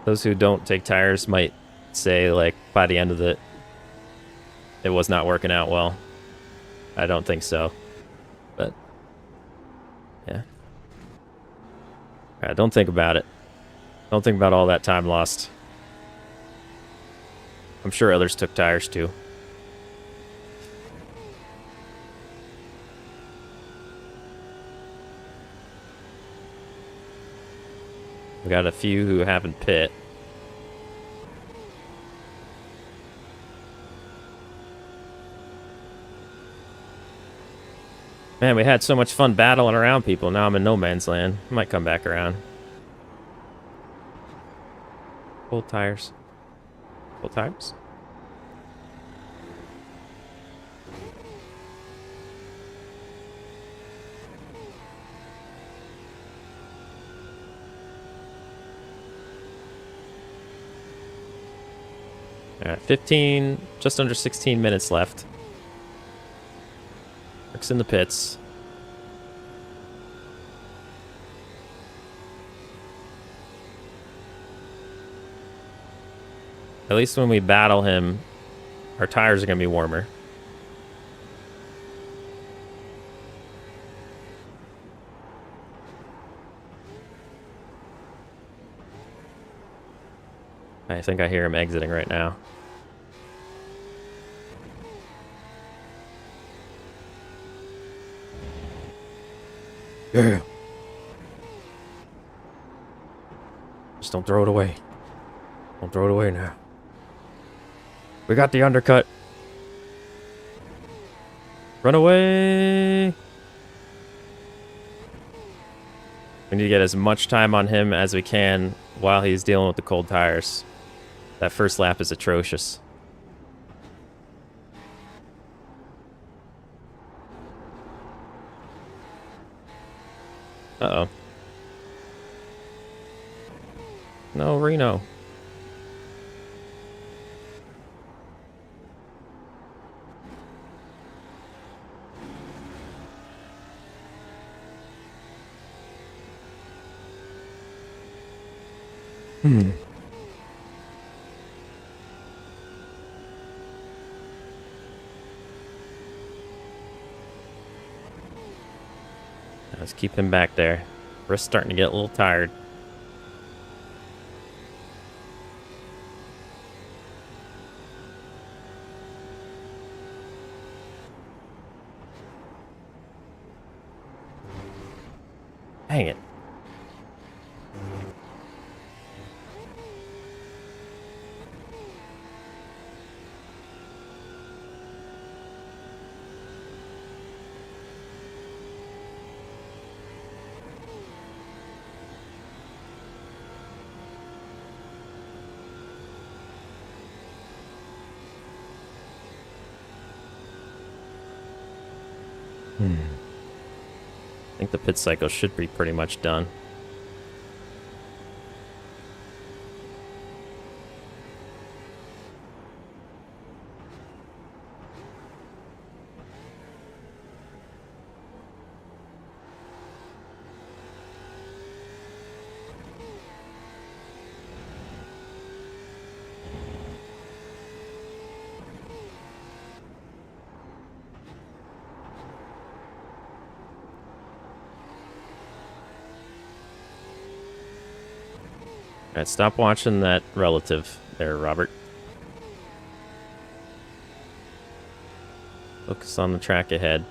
Those who don't take tires might say, like, by the end of it was not working out well. I don't think so. But yeah. Alright, don't think about it. Don't think about all that time lost. I'm sure others took tires too. We got a few who haven't pit. Man, we had so much fun battling around people. Now I'm in no man's land. Might come back around. Full tires. Full tires? Alright, 15, just under 16 minutes left. Rick's in the pits. At least when we battle him, our tires are going to be warmer. I think I hear him exiting right now. Yeah. Just don't throw it away. Don't throw it away now. We got the undercut. Run away. We need to get as much time on him as we can while he's dealing with the cold tires. That first lap is atrocious. Uh-oh. No, Reno. Let's keep him back there. We're starting to get a little tired. Dang it. I think the pit cycle should be pretty much done. Alright, stop watching that relative there, Robert. Focus on the track ahead.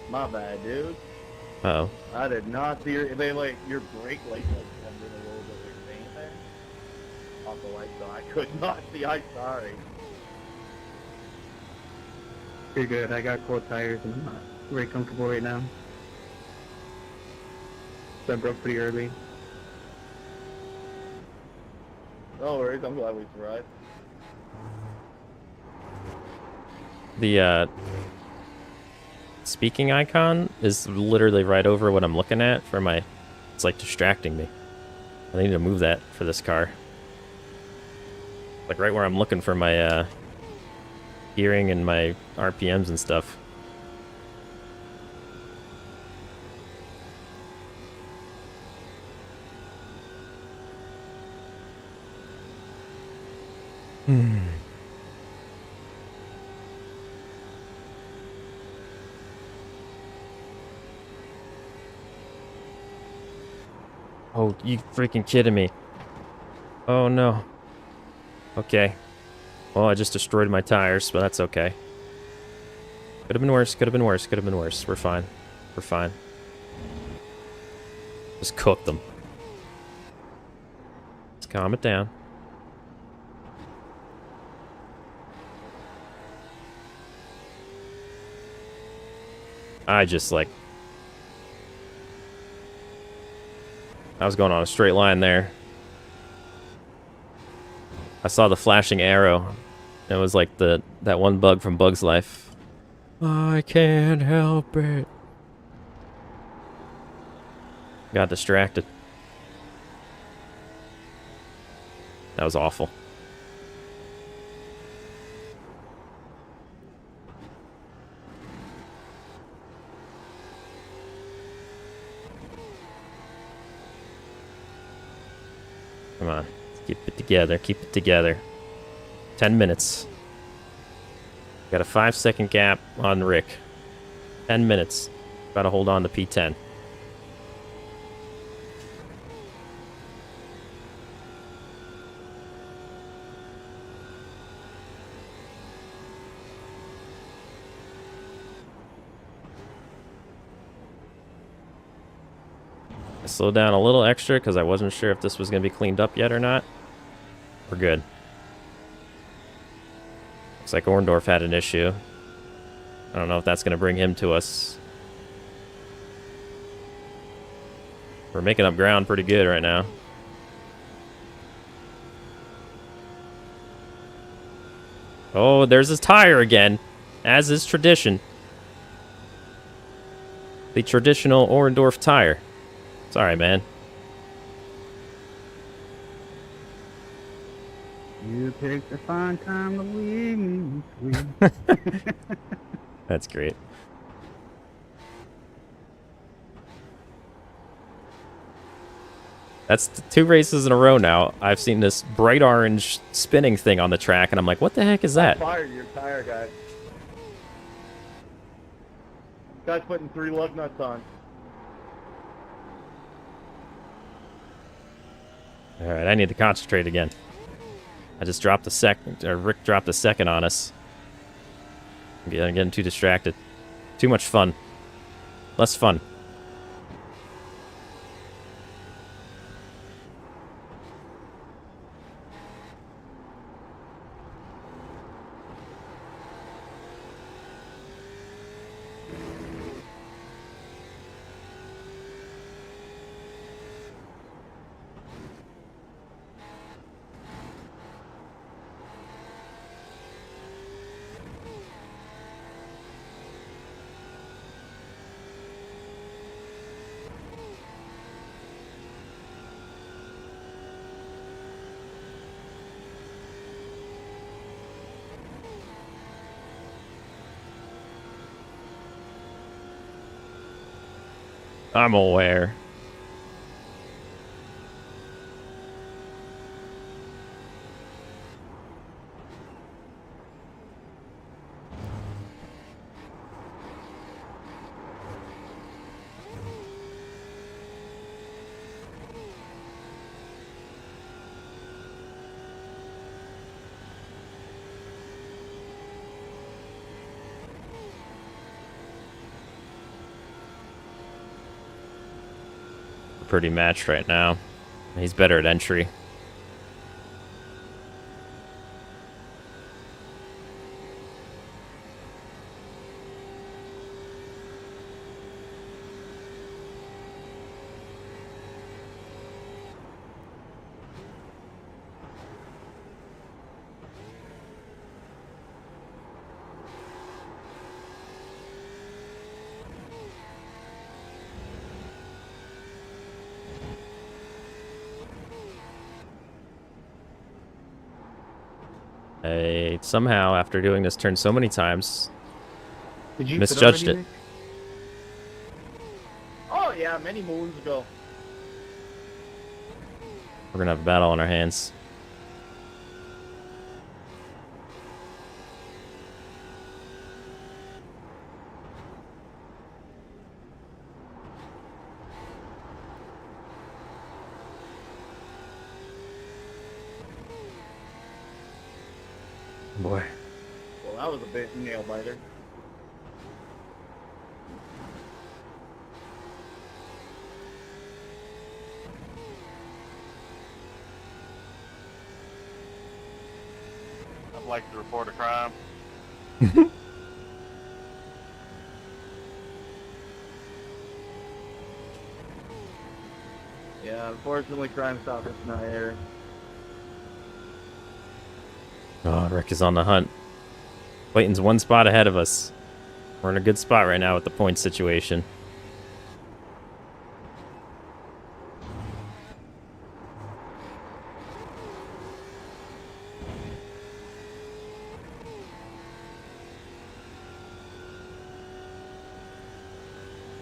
My bad, dude. Uh-oh. I did not see your, they like, your brake light like ended a little bit like thing there. Off the light, so I could not see. I'm sorry. You're good. I got cold tires and I'm not very comfortable right now. So I broke pretty early. No worries, I'm glad we survived. The speaking icon is literally right over what I'm looking at for my... It's like distracting me. I need to move that for this car. Like right where I'm looking for my gearing and my RPMs and stuff. Oh, you freaking kidding me. Oh no. Okay. Well, I just destroyed my tires, but that's okay. Could have been worse, could have been worse, could have been worse. We're fine. We're fine. Just cook them. Let's calm it down. I just like... I was going on a straight line there. I saw the flashing arrow. It was like that one bug from Bug's Life. I can't help it. Got distracted. That was awful. Come on. Keep it together. Keep it together. 10 minutes. Got a 5-second gap on Rick. 10 minutes. Gotta hold on to P10. I slowed down a little extra because I wasn't sure if this was going to be cleaned up yet or not. We're good. Looks like Orndorff had an issue. I don't know if that's going to bring him to us. We're making up ground pretty good right now. Oh, there's his tire again, as is tradition. The traditional Orndorff tire. Sorry, man. You picked a fine time to leave me, sweet. That's great. That's 2 races in a row now. I've seen this bright orange spinning thing on the track, and I'm like, what the heck is that? Fire your tire, guy. Guy's putting 3 lug nuts on. Alright, I need to concentrate again. I just dropped a second, or Rick dropped a second on us. I'm getting too distracted. Too much fun. Less fun. I'm aware. Pretty matched right now. He's better at entry. I somehow, after doing this turn so many times, Did you misjudged fit already, it. Nick? Oh yeah, many moons ago. We're gonna have a battle on our hands. Boy. Well, that was a bit nail biter. I'd like to report a crime. Yeah, unfortunately, Crime Stop is not here. Oh, Rick is on the hunt. Clayton's one spot ahead of us. We're in a good spot right now with the point situation.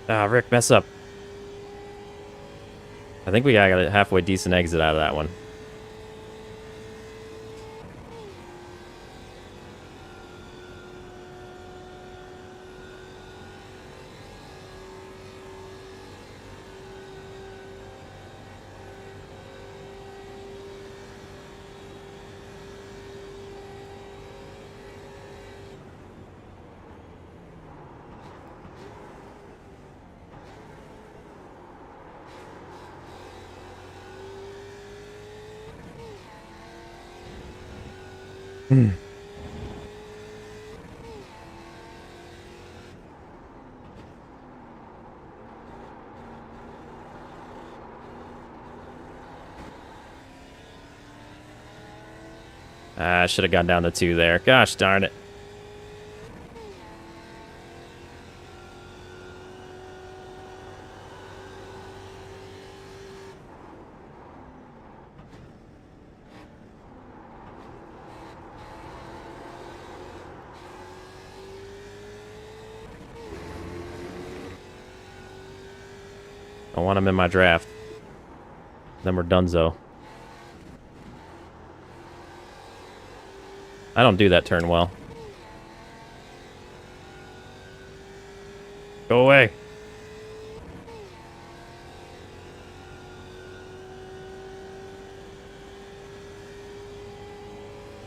Ah, Rick, mess up. I think we got a halfway decent exit out of that one. I should have gone down to 2 there. Gosh darn it. I want him in my draft. Then we're donezo. I don't do that turn well. Go away.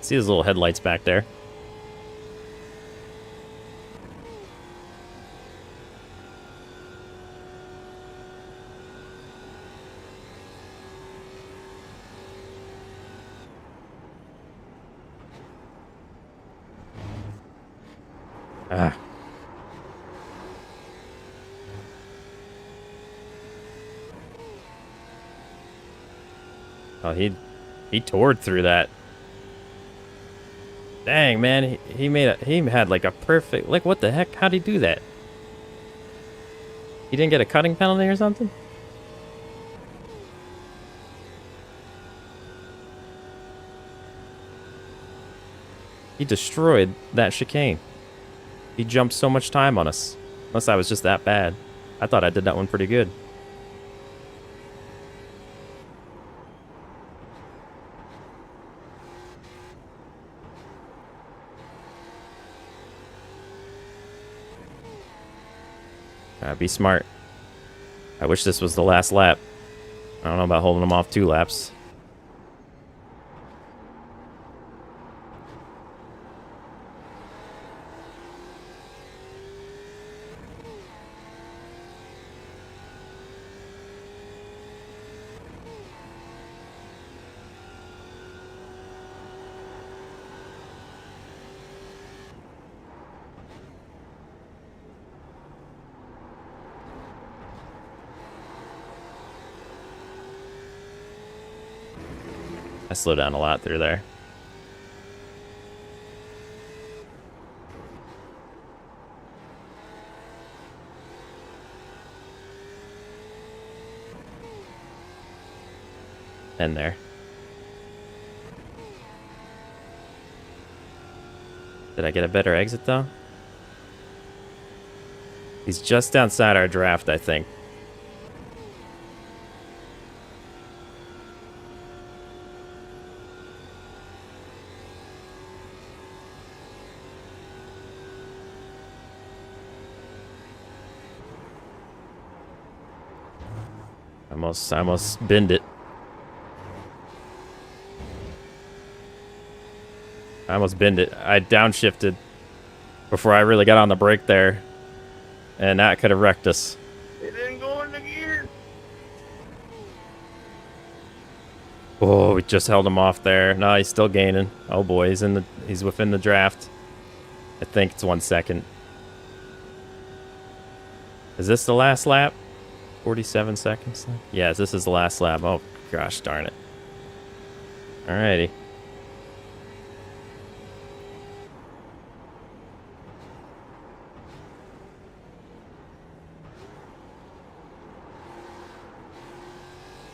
See his little headlights back there. Ah. Oh, he toured through that. Dang, man, he had like a perfect, like, what the heck? How'd he do that? He didn't get a cutting penalty or something? He destroyed that chicane. He jumped so much time on us. Unless I was just that bad. I thought I did that one pretty good. Be smart. I wish this was the last lap. I don't know about holding them off 2 laps. I slow down a lot through there. And there. Did I get a better exit though? He's just outside our draft, I think. I almost binned it. I almost binned it. I downshifted before I really got on the brake there. And that could have wrecked us. It didn't go in the gear. Oh, we just held him off there. No, he's still gaining. Oh boy, he's within the draft. I think it's 1 second. Is this the last lap? 47 seconds left? Yes, this is the last lap. Oh gosh darn it. Alrighty.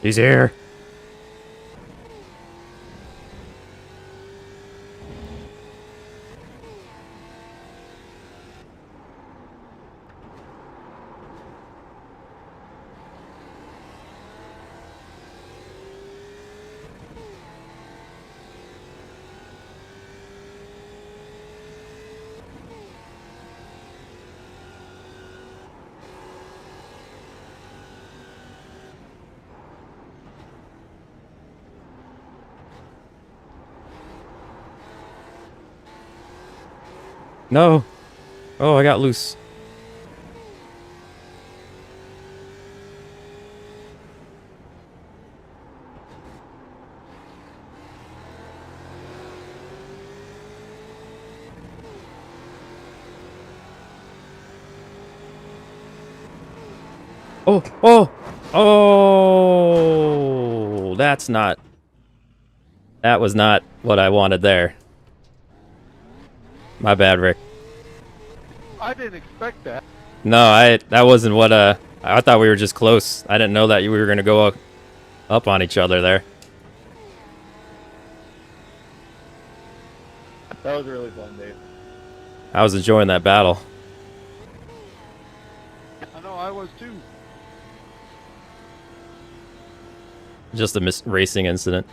He's here. No. Oh, I got loose. Oh, oh, oh, that's not, that was not what I wanted there. My bad, Rick. I didn't expect that. No, that wasn't what, I thought we were just close. I didn't know that we were going to go up on each other there. That was really fun, Dave. I was enjoying that battle. I know, I was too. Just a racing incident.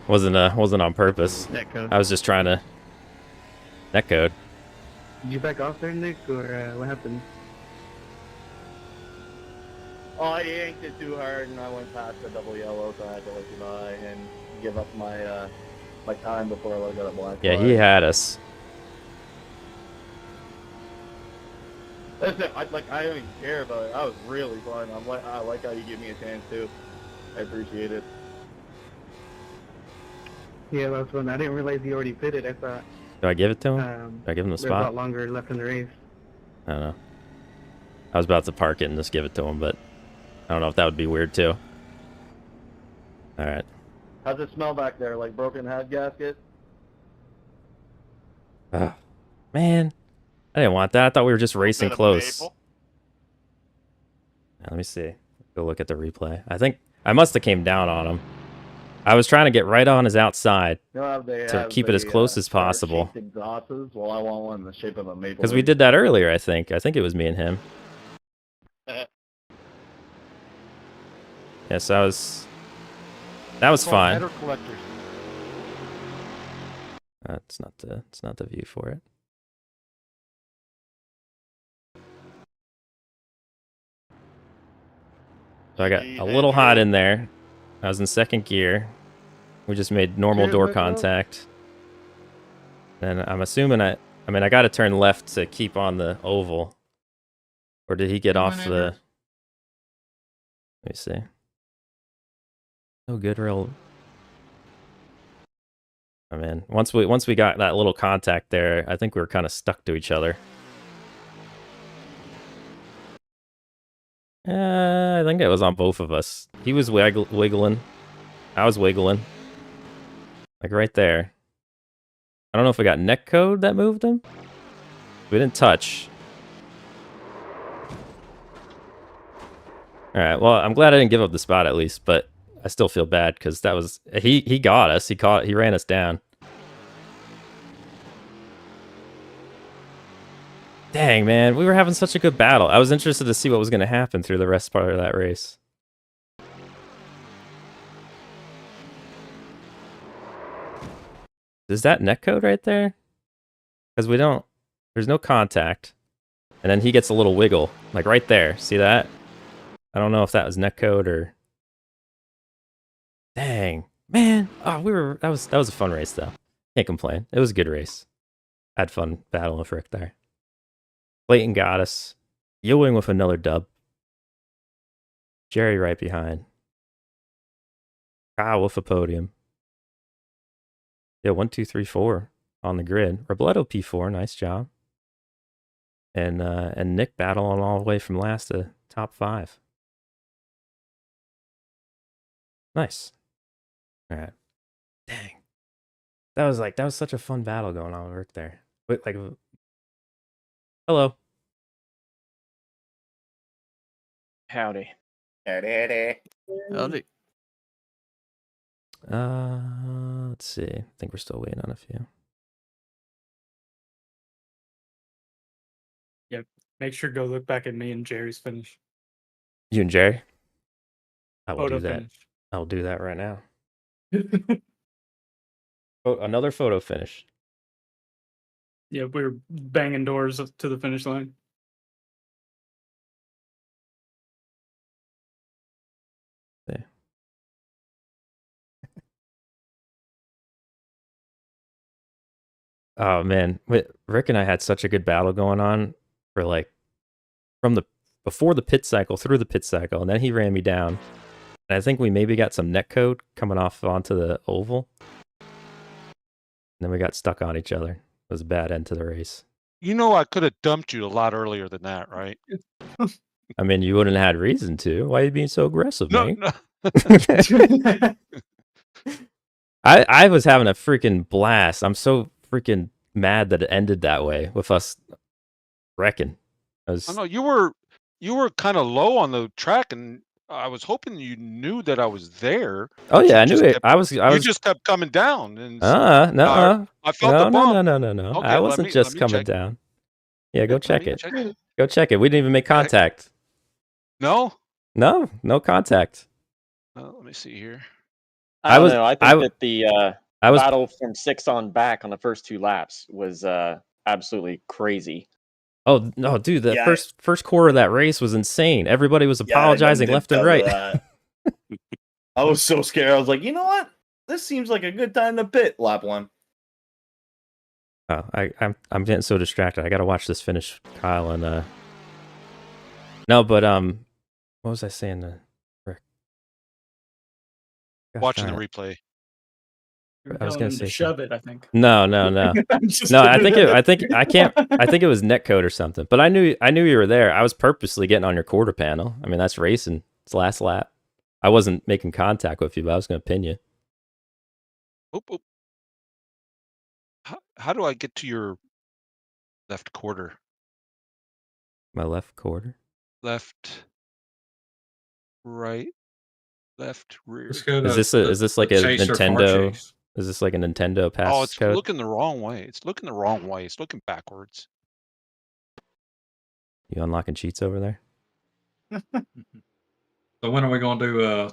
Wasn't on purpose. Netcode. I was just trying to netcode. Did you back off there, Nick, or what happened? Oh, I yanked it too hard, and I went past the double yellow, so I had to let you by and give up my my time before I got a black Yeah, flag. he had us. Listen, I don't even care about it. That was really fun. I like how you give me a chance too. I appreciate it. Yeah, that was fun. I didn't realize he already pitted. I thought Do I give it to him? Do I give him the there's a lot spot? longer left in the race. I don't know. I was about to park it and just give it to him, but I don't know if that would be weird too. Alright. How's it smell back there? Like broken head gasket? Oh, man. I didn't want that. I thought we were just racing Bit of close. maple. Now, let me see. Go look at the replay. I think I must have came down on him. I was trying to get right on his outside You know how they to have keep it as close as possible. star-shaped exhausts? Well, I want one in the shape of a maple. Because we leaf. did that earlier, I think. I think it was me and him. Yes, that was Called fine. header collectors. It's not the view for it. So I got a little hot in there. I was in second gear. We just made normal Cheers, door Nick, bro. contact. And I'm assuming I got to turn left to keep on the oval. Or did he get off the... Let me see. Oh, good rail. Oh man, once we got that little contact there, I think we were kind of stuck to each other. I think it was on both of us. He was wiggling. I was wiggling. Like right there. I don't know if we got neck code that moved him. We didn't touch. Alright, well, I'm glad I didn't give up the spot at least, but I still feel bad because that was... He got us. He ran us down. Dang, man. We were having such a good battle. I was interested to see what was going to happen through the rest part of that race. Is that netcode right there? Because we don't... There's no contact. And then he gets a little wiggle. Like right there. See that? I don't know if that was netcode or... Dang. Man. Oh, we were... That was a fun race, though. Can't complain. It was a good race. Had fun battling with Rick there. Clayton got us. Ewing with another dub. Jerry right behind. Kyle with a podium. Yeah, 1, 2, 3, 4 on the grid. Robledo P4, nice job. And Nick battling all the way from last to top 5. Nice. All right. Dang. That was such a fun battle going on with Rick there. Wait, like, hello. Howdy. Howdy. Let's see. I think we're still waiting on a few. Yep. Make sure to go look back at me and Jerry's finish. You and Jerry? I will Photo do that. finish. I'll do that right now. Oh, another photo finish. Yeah, we were banging doors to the finish line. Yeah. Oh man, Rick and I had such a good battle going on for like before the pit cycle, through the pit cycle, and then he ran me down. And I think we maybe got some net code coming off onto the oval. And then we got stuck on each other. It was a bad end to the race. You know, I could have dumped you a lot earlier than that, right? I mean, you wouldn't have had reason to. Why are you being so aggressive, No, mate? no. I was having a freaking blast. I'm so freaking mad that it ended that way with us wrecking. I know you were kind of low on the track, and I was hoping you knew that I was there. Oh yeah, I You knew just it. kept- I was. You just kept coming down, and No. I felt the bump. No. Okay, I let wasn't me just coming check. down. Yeah, go Let check me it. check it. Go check it. We didn't even make contact. No, No contact. let me see here. I don't was- know. I think I- that the I was. battle from 6 on back on the first 2 laps was absolutely crazy. Oh no, dude! The Yeah, first quarter of that race was insane. Everybody was Yeah, I apologizing did left and tell right. that. I was so scared. I was like, you know what? This seems like a good time to pit lap 1. Oh, I'm getting so distracted. I gotta watch this finish, Kyle, and no, but what was I saying to Rick? Gosh Watching the darn it. replay. I was gonna say shove it. I think. No. I'm just No, I kidding. think I think it was netcode or something. But I knew you were there. I was purposely getting on your quarter panel. I mean, that's racing. It's last lap. I wasn't making contact with you, but I was gonna pin you. Oop, oop. How do I get to your left quarter? My left quarter. Left, right, Left, rear. Let's go to Is this like a Chaser Far Nintendo? Chase. Is this like a Nintendo Oh, pass it's code? looking the wrong way. It's looking the wrong way. It's looking backwards. You unlocking cheats over there? So when are we gonna do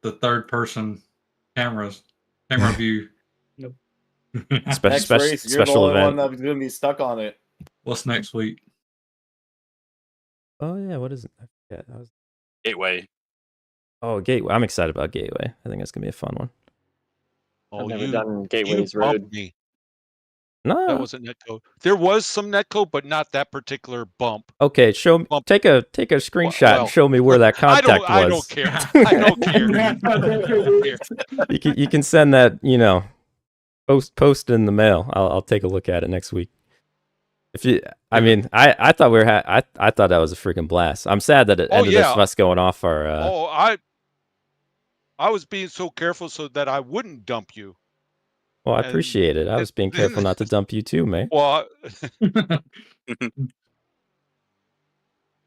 the third person camera view? Nope. Next race, you're the special only one event. that's gonna be stuck on it. What's next week? Oh yeah, what is it? I forget. Gateway. Oh, Gateway. I'm excited about Gateway. I think it's gonna be a fun one. I've Oh, never you done Gateways you Road. bumped me. No. That wasn't netcode. There was some netcode, but not that particular bump. Okay, show me. Bump. Take a screenshot Well, and show me where that contact was. I don't care. I don't care. I don't care. You can send that, you know, post in the mail. I'll take a look at it next week. If you, I mean, I thought we were I thought that was a freaking blast. I'm sad that it ended up us going off our. Oh, I was being so careful so that I wouldn't dump you. Well, I appreciate it. I was being careful not to dump you too, man. Well,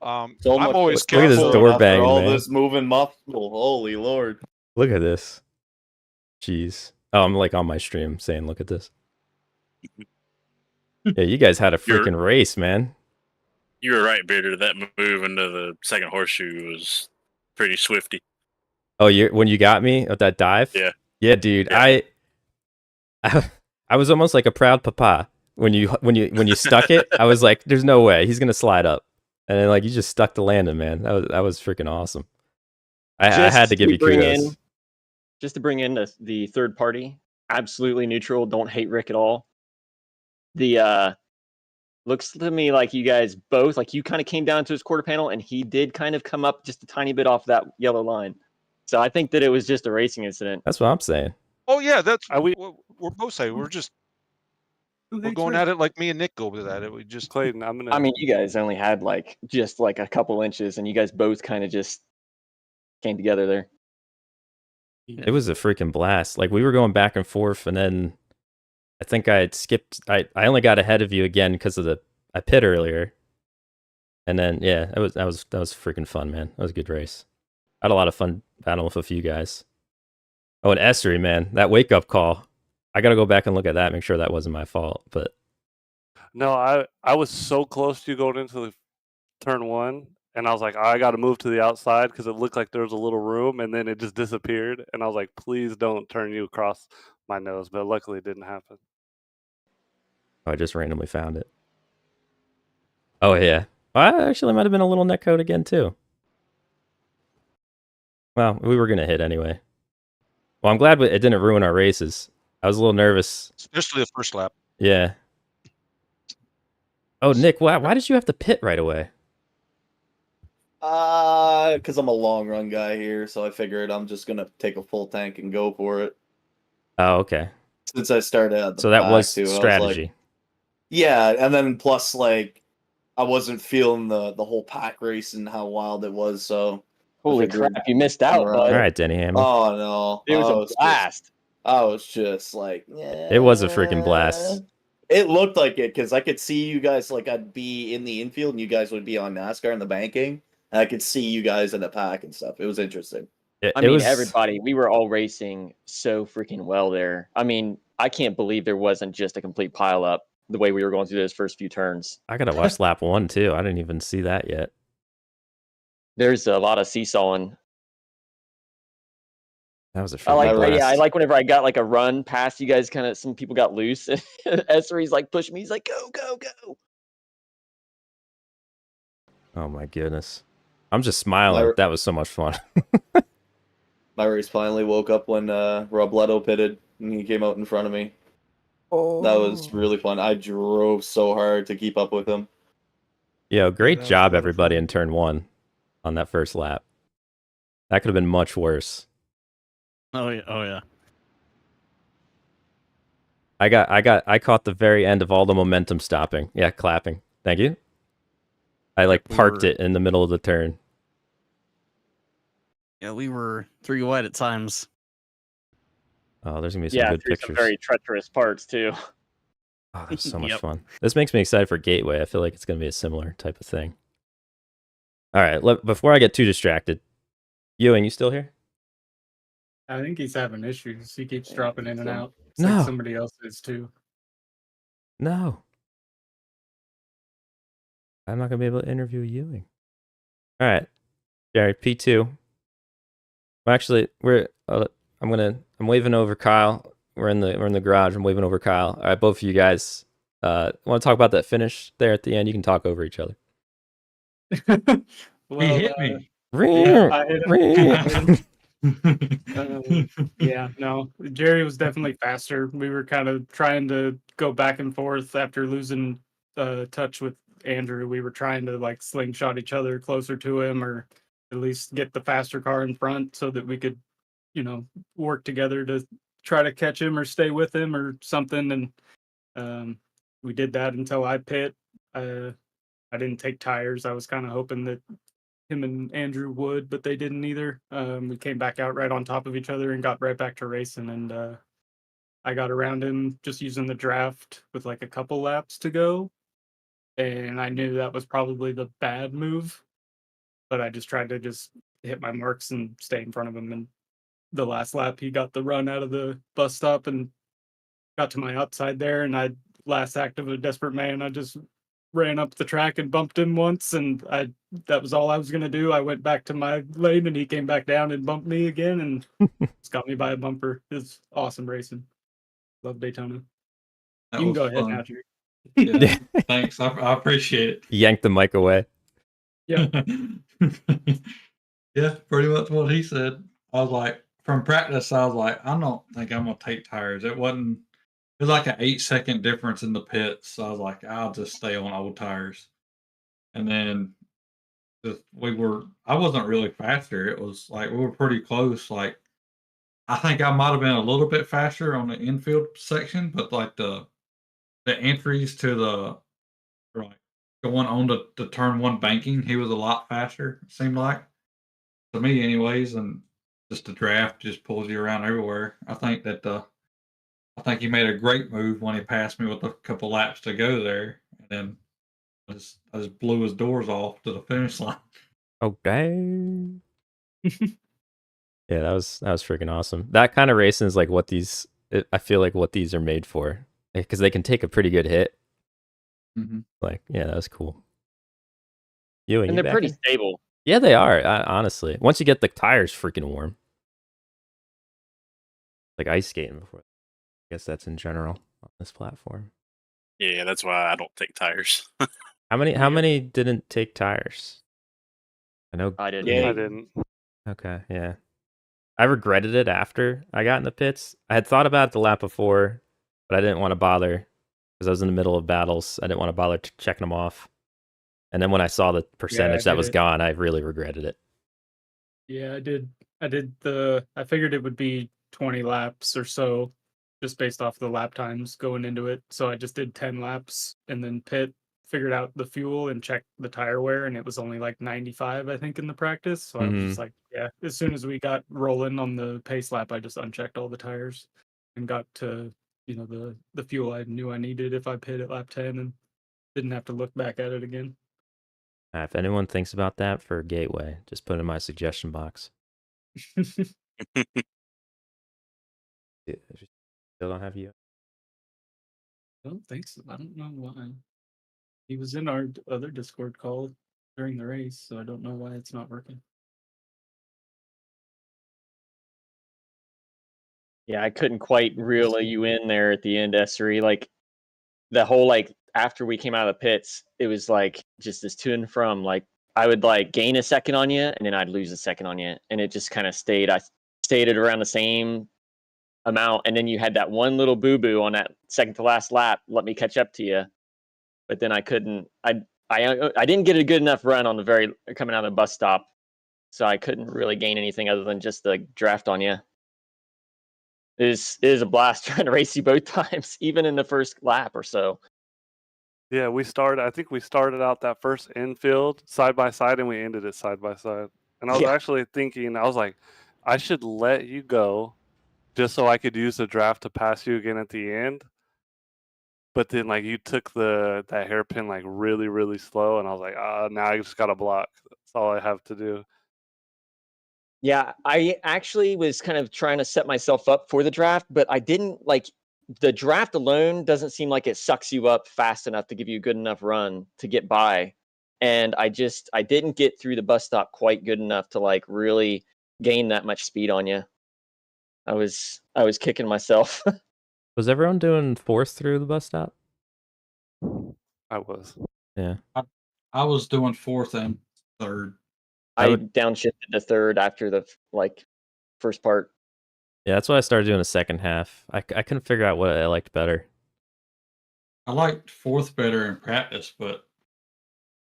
So I'm much always Look at this careful. door after banging, all man. this moving muscle. Holy Lord. Look at this. Jeez. Oh, I'm like on my stream saying, look at this. Yeah, you guys had a freaking race, man. You were right, Bearder. That move into the second horseshoe was pretty swifty. Oh, when you got me at that dive? Yeah. Yeah, dude. Yeah. I was almost like a proud papa when you stuck it. I was like, "There's no way he's gonna slide up," and then like you just stuck the landing, man. That was freaking awesome. I had to give you kudos. Just to bring in the third party, absolutely neutral. Don't hate Rick at all. The looks to me like you guys both, like you kind of came down to his quarter panel, and he did kind of come up just a tiny bit off that yellow line. So I think that it was just a racing incident. That's what I'm saying. Oh yeah, that's what we're both saying. We're going at it like me and Nick go with that. We just Clayton, I mean, you guys only had just a couple inches, and you guys both kind of just came together there. It was a freaking blast. Like we were going back and forth, and then I think I had skipped. I only got ahead of you again because of I pit earlier, and then yeah, that was freaking fun, man. That was a good race. I had a lot of fun battling with a few guys. Oh, and Essery, man, that wake up call. I gotta go back and look at that, make sure that wasn't my fault. But no, I was so close to going into the turn one, and I was like, I got to move to the outside because it looked like there was a little room, and then it just disappeared. And I was like, please don't turn you across my nose. But luckily, it didn't happen. I just randomly found it. Oh yeah, well, actually, might have been a little netcode again too. Well, we were gonna hit anyway. Well, I'm glad it didn't ruin our races. I was a little nervous. Especially the first lap. Yeah. Oh, Nick, why did you have to pit right away? Because I'm a long run guy here, so I figured I'm just gonna take a full tank and go for it. Oh, okay. Since I started at the so that back was too, strategy. Like, yeah, and then plus I wasn't feeling the whole pack race and how wild it was, so holy crap, you missed out, bud. All right, Denny Hammer. Oh no. It was a blast. I was just like, yeah. It was a freaking blast. It looked like it because I could see you guys, like I'd be in the infield and you guys would be on NASCAR in the banking. And I could see you guys in the pack and stuff. It was interesting. I mean, everybody, we were all racing so freaking well there. I mean, I can't believe there wasn't just a complete pile up the way we were going through those first few turns. I gotta watch lap 1 too. I didn't even see that yet. There's a lot of seesawing. That was a freaking blast. I like whenever I got like a run past you guys, some people got loose. Essery's like pushing me. He's like, go, go, go. Oh my goodness. I'm just smiling. That was so much fun. My race finally woke up when Rob Leto pitted and he came out in front of me. Oh. That was really fun. I drove so hard to keep up with him. Yo, great job, everybody, in turn 1 on that first lap. That could have been much worse. Oh yeah. I caught the very end of all the momentum stopping. Yeah, clapping. Thank you. I parked it in the middle of the turn. Yeah, we were 3 wide at times. Oh, there's gonna be some good pictures. Some very treacherous parts too. Oh, that's so much fun. This makes me excited for Gateway. I feel like it's gonna be a similar type of thing. All right, before I get too distracted, Ewing, you still here? I think he's having issues. He keeps dropping in and So- out. It's like No. somebody else is too. No. I'm not gonna be able to interview Ewing. All right, Jerry, P2. Well, actually, I'm waving over Kyle. We're in the garage. I'm waving over Kyle. All right, both of you guys. Want to talk about that finish there at the end? You can talk over each other. Well, He hit me. yeah, I hit him. Ring. Yeah, no, Jerry was definitely faster. We were kind of trying to go back and forth after losing touch with Andrew. We were trying to like slingshot each other closer to him, or at least get the faster car in front so that we could, work together to try to catch him or stay with him or something. And we did that until I pit. I didn't take tires. I was kind of hoping that him and Andrew would, but they didn't either. We came back out right on top of each other and got right back to racing. And I got around him just using the draft with like a couple laps to go. And I knew that was probably the bad move, but I just tried to just hit my marks and stay in front of him. And the last lap, he got the run out of the bus stop and got to my outside there. And last act of a desperate man, I just ran up the track and bumped him once, and that was all I was gonna do. I went back to my lane and he came back down and bumped me again, and it's got me by a bumper. It's awesome racing. Love Daytona. That You can was go ahead fun. now, Jerry. Yeah, thanks. I appreciate it. Yank the mic away. Yeah. Yeah, pretty much what he said. I was like, from practice, I was like, I don't think I'm gonna take tires. It was like an 8-second difference in the pits. So I was like, I'll just stay on old tires. And then I wasn't really faster. It was like we were pretty close. Like I think I might have been a little bit faster on the infield section, but like the entries to the like going on the turn one banking, he was a lot faster, it seemed like. To me anyways, and just the draft just pulls you around everywhere. I think he made a great move when he passed me with a couple laps to go there, and then I just blew his doors off to the finish line. Oh dang. Yeah, that was freaking awesome. That kind of racing is like I feel like what these are made for, because they can take a pretty good hit. Mhm. Like, yeah, that was cool. Ewing, And you they're back pretty in? stable. Yeah, they are. Honestly, once you get the tires freaking warm, like ice skating before. I guess that's in general on this platform. Yeah, that's why I don't take tires. How many didn't take tires? I know. I didn't. I didn't. Okay, yeah. I regretted it after I got in the pits. I had thought about it the lap before, but I didn't want to bother because I was in the middle of battles. I didn't want to bother checking them off. And then when I saw the percentage that was gone, I really regretted it. Yeah, I did. I figured it would be 20 laps or so, just based off the lap times going into it. So I just did 10 laps and then pit, figured out the fuel and checked the tire wear, and it was only like 95, I think, in the practice. So I was just like, yeah, as soon as we got rolling on the pace lap, I just unchecked all the tires and got to, the fuel I knew I needed if I pit at lap 10 and didn't have to look back at it again. If anyone thinks about that for Gateway, just put it in my suggestion box. Still don't have you. I don't think so. I don't know why. He was in our other Discord call during the race, so I don't know why it's not working. Yeah, I couldn't quite reel you in there at the end, S3. Like the whole after we came out of the pits, it was like just this to and from. Like I would like gain a second on you, and then I'd lose a second on you, and it just kind of stayed. I stayed at around the same amount, and then you had that one little boo boo on that second to last lap. Let me catch up to you, but then I couldn't. I didn't get a good enough run on the coming out of the bus stop, so I couldn't really gain anything other than just the draft on you. It is a blast trying to race you both times, even in the first lap or so. Yeah, I think we started out that first infield side by side, and we ended it side by side. And I was actually thinking, I was like, I should let you go just so I could use the draft to pass you again at the end. But then, you took that hairpin really, really slow, and I was like, now I just got to block. That's all I have to do. Yeah, I actually was kind of trying to set myself up for the draft, but I didn't like the draft alone doesn't seem like it sucks you up fast enough to give you a good enough run to get by. And I didn't get through the bus stop quite good enough to like really gain that much speed on you. I was kicking myself. Was everyone doing fourth through the bus stop? I was. Yeah. I was doing fourth and third. I downshifted to third after the like first part. Yeah, that's what I started doing the second half. I couldn't figure out what I liked better. I liked fourth better in practice, but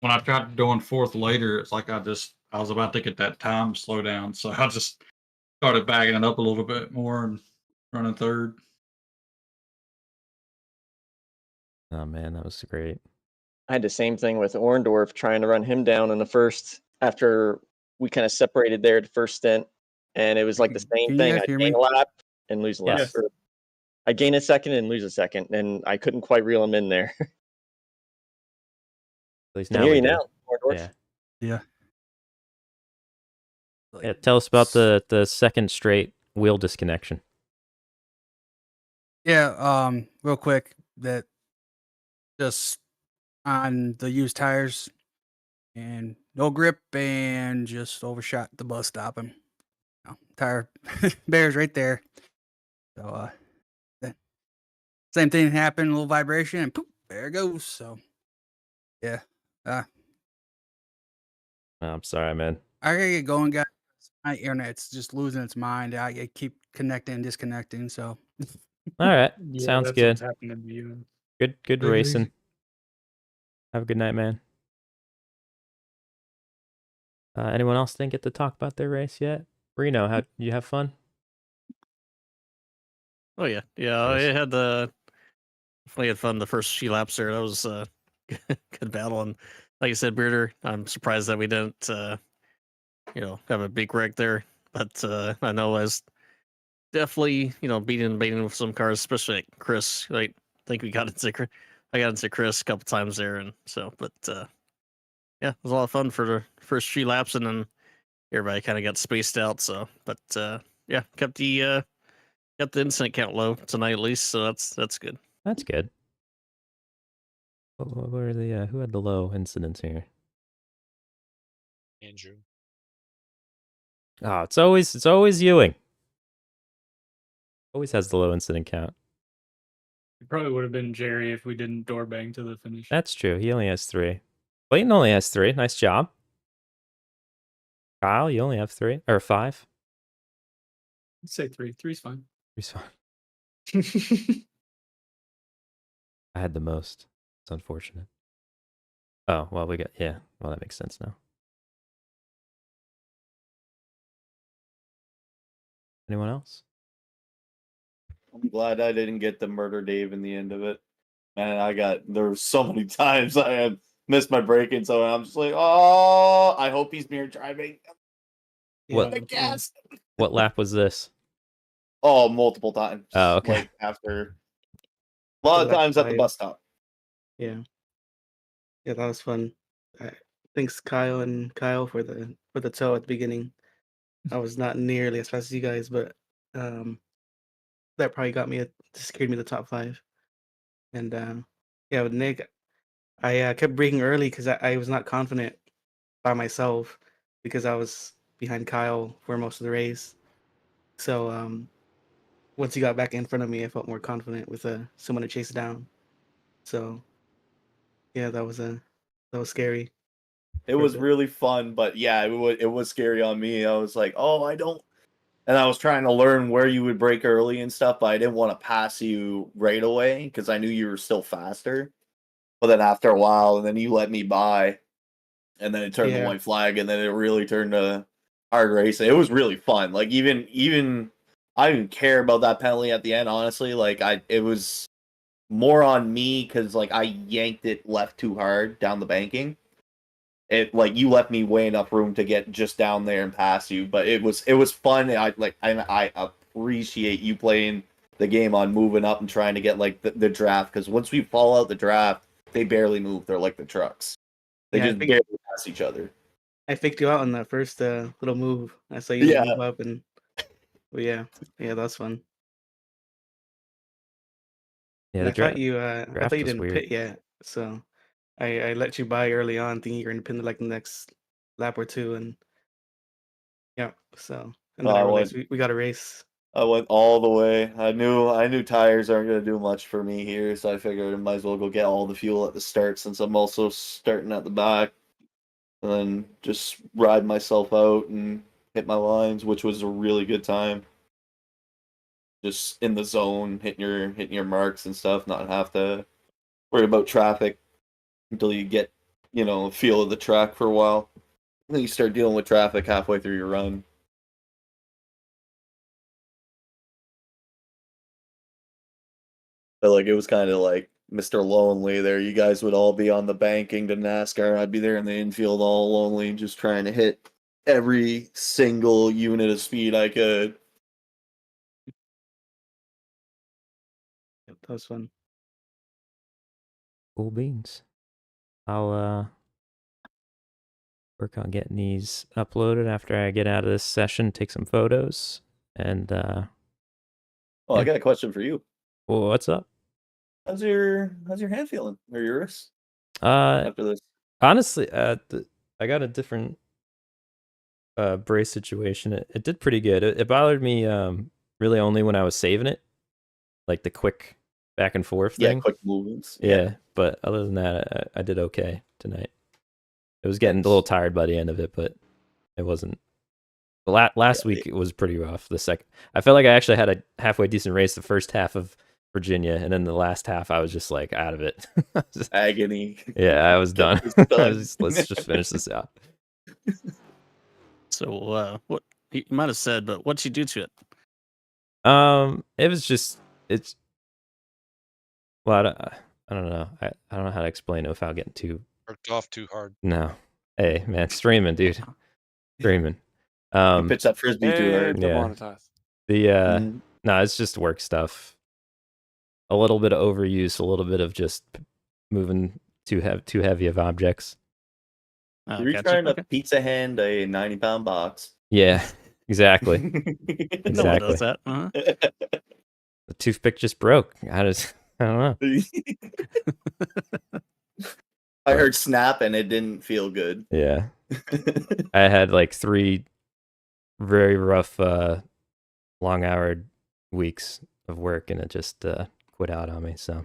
when I tried doing fourth later, it's like I was about to get that time slow down, so I just started bagging it up a little bit more and running third. Oh man, that was great. I had the same thing with Orndorff trying to run him down in the first after we kind of separated there at the first stint, and it was like the same Can you thing. guys I'd hear gain me? a lap and lose a lap. Yes. Or I'd gain a second and lose a second, and I couldn't quite reel him in there. At least Can now hear we you do. now, Orndorff. Yeah. Yeah. Yeah. Tell us about the second straight wheel disconnection. Yeah, real quick, that just on the used tires and no grip and just overshot the bus stop and tire bears right there. So same thing happened, a little vibration and poof, there it goes. So yeah. Oh, I'm sorry, man. I gotta get going, guys. My internet's just losing its mind. I keep connecting and disconnecting, so All right. Yeah, Sounds that's good. what's happening to you. Good Take it racing. easy. Have a good night, man. Anyone else didn't get to talk about their race yet? Reno, how you have fun? Oh yeah, yeah. I Nice. had definitely had fun the first few laps there. That was a good battle, and like you said, Bearder, I'm surprised that we didn't, have a big wreck there. But I know I was definitely, beating with some cars, especially like Chris. Like, I think I got into Chris a couple times there, and so, but yeah, it was a lot of fun for the first few laps, and then everybody kind of got spaced out. So, but yeah, kept the incident count low tonight at least, so that's good. That's good. What were the who had the low incidents here? Andrew. Oh, it's always Ewing. Always has the low incident count. It probably would have been Jerry if we didn't door bang to the finish. That's true. He only has 3. Clayton only has 3. Nice job. Kyle, you only have 3 or 5. I'd say 3. 3's fine. 3's fine. I had the most. It's unfortunate. Oh, well, we got, yeah. Well, that makes sense now. Anyone else? I'm glad I didn't get to murder Dave in the end of it. Man, there were so many times I had missed my break-in, so I'm just like, oh, I hope he's mirror driving. What- The gas. What lap was this? Oh, multiple times. Oh, okay. Like after a lot of Lap times at the 5. bus stop. Yeah, that was fun. Thanks Kyle for the tow at the beginning. I was not nearly as fast as you guys, but that probably secured me the top 5. And yeah, with Nick, I kept braking early because I was not confident by myself because I was behind Kyle for most of the race. So once he got back in front of me, I felt more confident with someone to chase down. So yeah, that was scary. It was really fun, but yeah, it was scary on me. I was like, oh, I don't. And I was trying to learn where you would break early and stuff, but I didn't want to pass you right away because I knew you were still faster. But then after a while, and then you let me by, and then it turned the Yeah. white flag, and then it really turned to hard racing. It was really fun. Like even I didn't care about that penalty at the end. Honestly, like it was more on me because like I yanked it left too hard down the banking. It like you left me way enough room to get just down there and pass you, but it was fun. I appreciate you playing the game on moving up and trying to get like the draft, because once we fall out the draft, they barely move. They're like the trucks. They Yeah, I just think- barely pass each other. I faked you out on that first little move. I saw you Yeah. move up, and well, yeah, that's fun. Yeah, And the I thought draft you was didn't weird. pit yet, so I let you by early on, thinking you're gonna pin like the next lap or two, and yeah. So and then I I realized went we got a race. I went all the way. I knew tires aren't gonna do much for me here, so I figured I might as well go get all the fuel at the start since I'm also starting at the back, and then just ride myself out and hit my lines, which was a really good time. Just in the zone, hitting your marks and stuff, not have to worry about traffic until you get, a feel of the track for a while. And then you start dealing with traffic halfway through your run. But like it was kind of like Mr. Lonely there. You guys would all be on the banking to NASCAR. I'd be there in the infield all lonely, just trying to hit every single unit of speed I could. Yep, that was fun. Cool beans. I'll work on getting these uploaded after I get out of this session, take some photos, and Oh, Yeah. I got a question for you. well, what's up? How's your hand feeling? Or your wrist Uh, after this? honestly, I got a different brace situation. It did pretty good. It bothered me really only when I was saving it, like the quick back and forth Yeah, thing. quick movements. Yeah, but other than that, I did okay tonight. It was getting a little tired by the end of it, but it wasn't. Last week it was pretty rough. I felt like I actually had a halfway decent race the first half of Virginia, and then the last half I was just like out of it. Agony. Yeah, I was done. Just done. Let's just finish this out. So, what you might have said, but what'd you do to it? It was just well, I don't know. I don't know how to explain it without getting too. Worked off too hard. No, hey man, streaming, dude, streaming. You pitch that frisbee too hard. And Yeah. demonetized. No, it's just work stuff. A little bit of overuse, a little bit of just moving too heavy of objects. You're Gotcha. trying to Okay. pizza hand a 90-pound box. Yeah, exactly. No one Exactly. does that. Uh-huh. The toothpick just broke. I don't know. I heard snap and it didn't feel good. Yeah, I had like 3 very rough, long-houred weeks of work, and it just quit out on me. So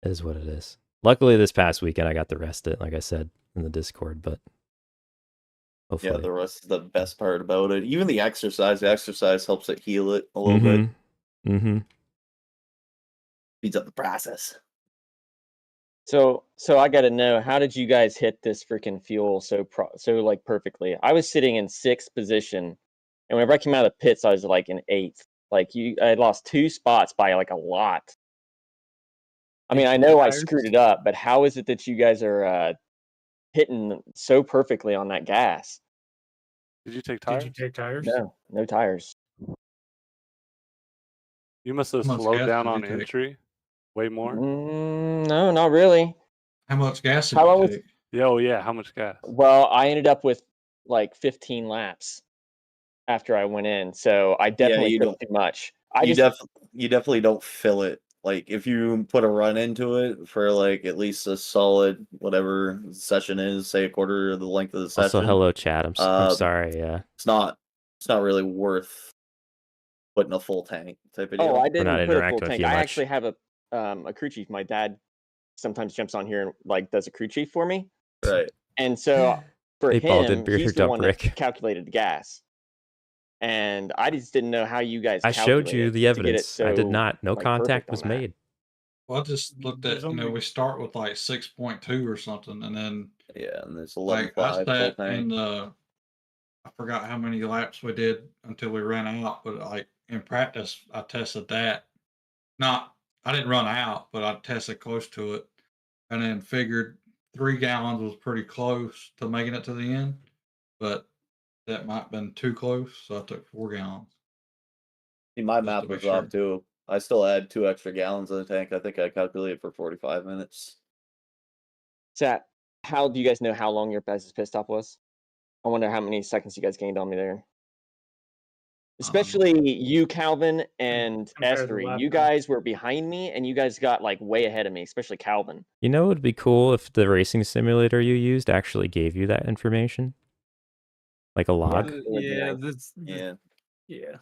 it is what it is. Luckily, this past weekend I got to rest it, like I said in the Discord. But hopefully, Yeah, the rest is the best part about it. Even the exercise helps it heal it a little bit. Mm-hmm. Speeds up the process. So I got to know, how did you guys hit this freaking fuel so like perfectly? I was sitting in 6th position, and whenever I came out of the pits, I was like in 8th. Like I lost 2 spots by like a lot. I mean, I know I screwed it up, but how is it that you guys are hitting so perfectly on that gas? Did you take tires? Did you take tires? No tires. You must have How much slowed gas down did you on take? entry way more. No, not really. How much gas did How you long was- take? Yeah, oh yeah. How much gas? Well, I ended up with like 15 laps after I went in, so I definitely you took don't- too much. You definitely don't fill it. Like if you put a run into it for like at least a solid whatever session is, say a quarter of the length of the session. Also, hello, chat. I'm sorry. Yeah, It's not really worth putting a full tank type of deal. Oh, I not didn't put a full interacting with tank. you I much. actually have a crew chief. My dad sometimes jumps on here and like does a crew chief for me. Right. And so for Hey, Paul, him, did he's Beard the dump one Rick? that calculated the gas. And I just didn't know how you guys. I showed calculate you it the to get it evidence. I did so, not. No like, contact perfect was on that. made. Well, I just looked at, There's only- we start with like 6.2 or something, and then Yeah, and there's like 11.5 I full sat tank. in I forgot how many laps we did until we ran out, but like in practice, I tested that. I didn't run out, but I tested close to it, and then figured 3 gallons was pretty close to making it to the end, but that might have been too close, so I took 4 gallons. See, my Just math to be was off too. I still had 2 extra gallons in the tank. I think I calculated for 45 minutes. So, how do you guys know how long your guys' pit stop was? I wonder how many seconds you guys gained on me there. Especially you, Calvin, and Compared to Esri. last You time. guys were behind me, and you guys got like way ahead of me, especially Calvin. You know, it would be cool if the racing simulator you used actually gave you that information, like a log. it would be Yeah, nice. yeah.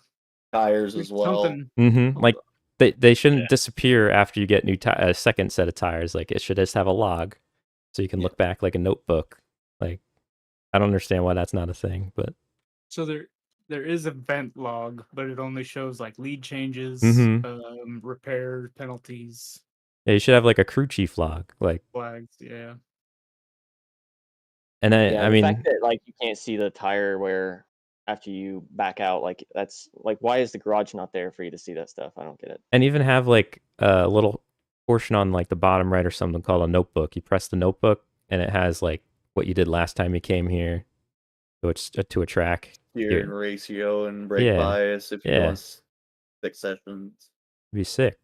Tires as well. Something. Mm-hmm. Like they shouldn't Yeah. disappear after you get a second set of tires. Like it should just have a log, so you can look back like a notebook. Like I don't understand why that's not a thing, but So there is a vent log, but it only shows like lead changes, repair penalties, yeah, you should have like a crew chief log. Like, flags. Yeah. and Yeah, I the fact mean, that like you can't see the tire wear after you back out, like that's like why is the garage not there for you to see that stuff? I don't get it. and even have like a little portion on like the bottom right or something called a notebook. You press the notebook, and it has like what you did last time you came here, so it's to a track. Steering ratio and brake Yeah, bias if you're yeah. doing 6 sessions. It'd be sick.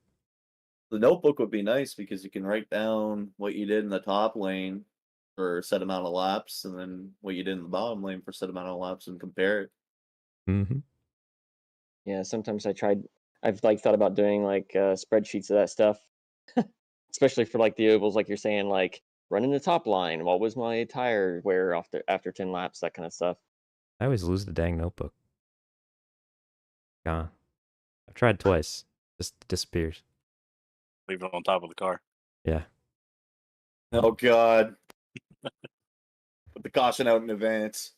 The notebook would be nice because you can write down what you did in the top lane for a set amount of laps, and then what you did in the bottom lane for a set amount of laps, and compare it. Mm-hmm. Yeah, sometimes I've like thought about doing like spreadsheets of that stuff, especially for like the ovals, like you're saying, like running the top line. What was my tire wear after 10 laps? That kind of stuff. I always lose the dang notebook. I've tried twice. Just disappears. Leave it on top of the car. Yeah. Oh God! Put the caution out in advance.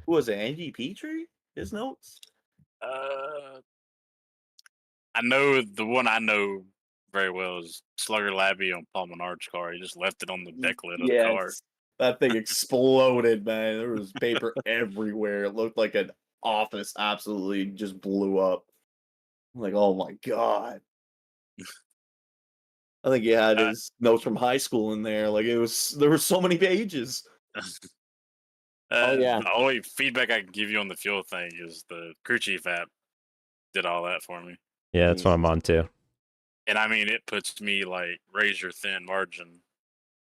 Who was it? Andy Petrie? His notes? I know the one I know very well is Slugger Labby on Paul Menard's car. He just left it on the deck lid of the car. Yes. That thing exploded, man. There was paper everywhere. It looked like an office absolutely just blew up. I'm like, oh my God. I think he had his notes from high school in there. Like there were so many pages. Oh, yeah. The only feedback I can give you on the fuel thing is the crew chief app did all that for me. Yeah, that's what I'm on too. And I mean, it puts me like razor thin margin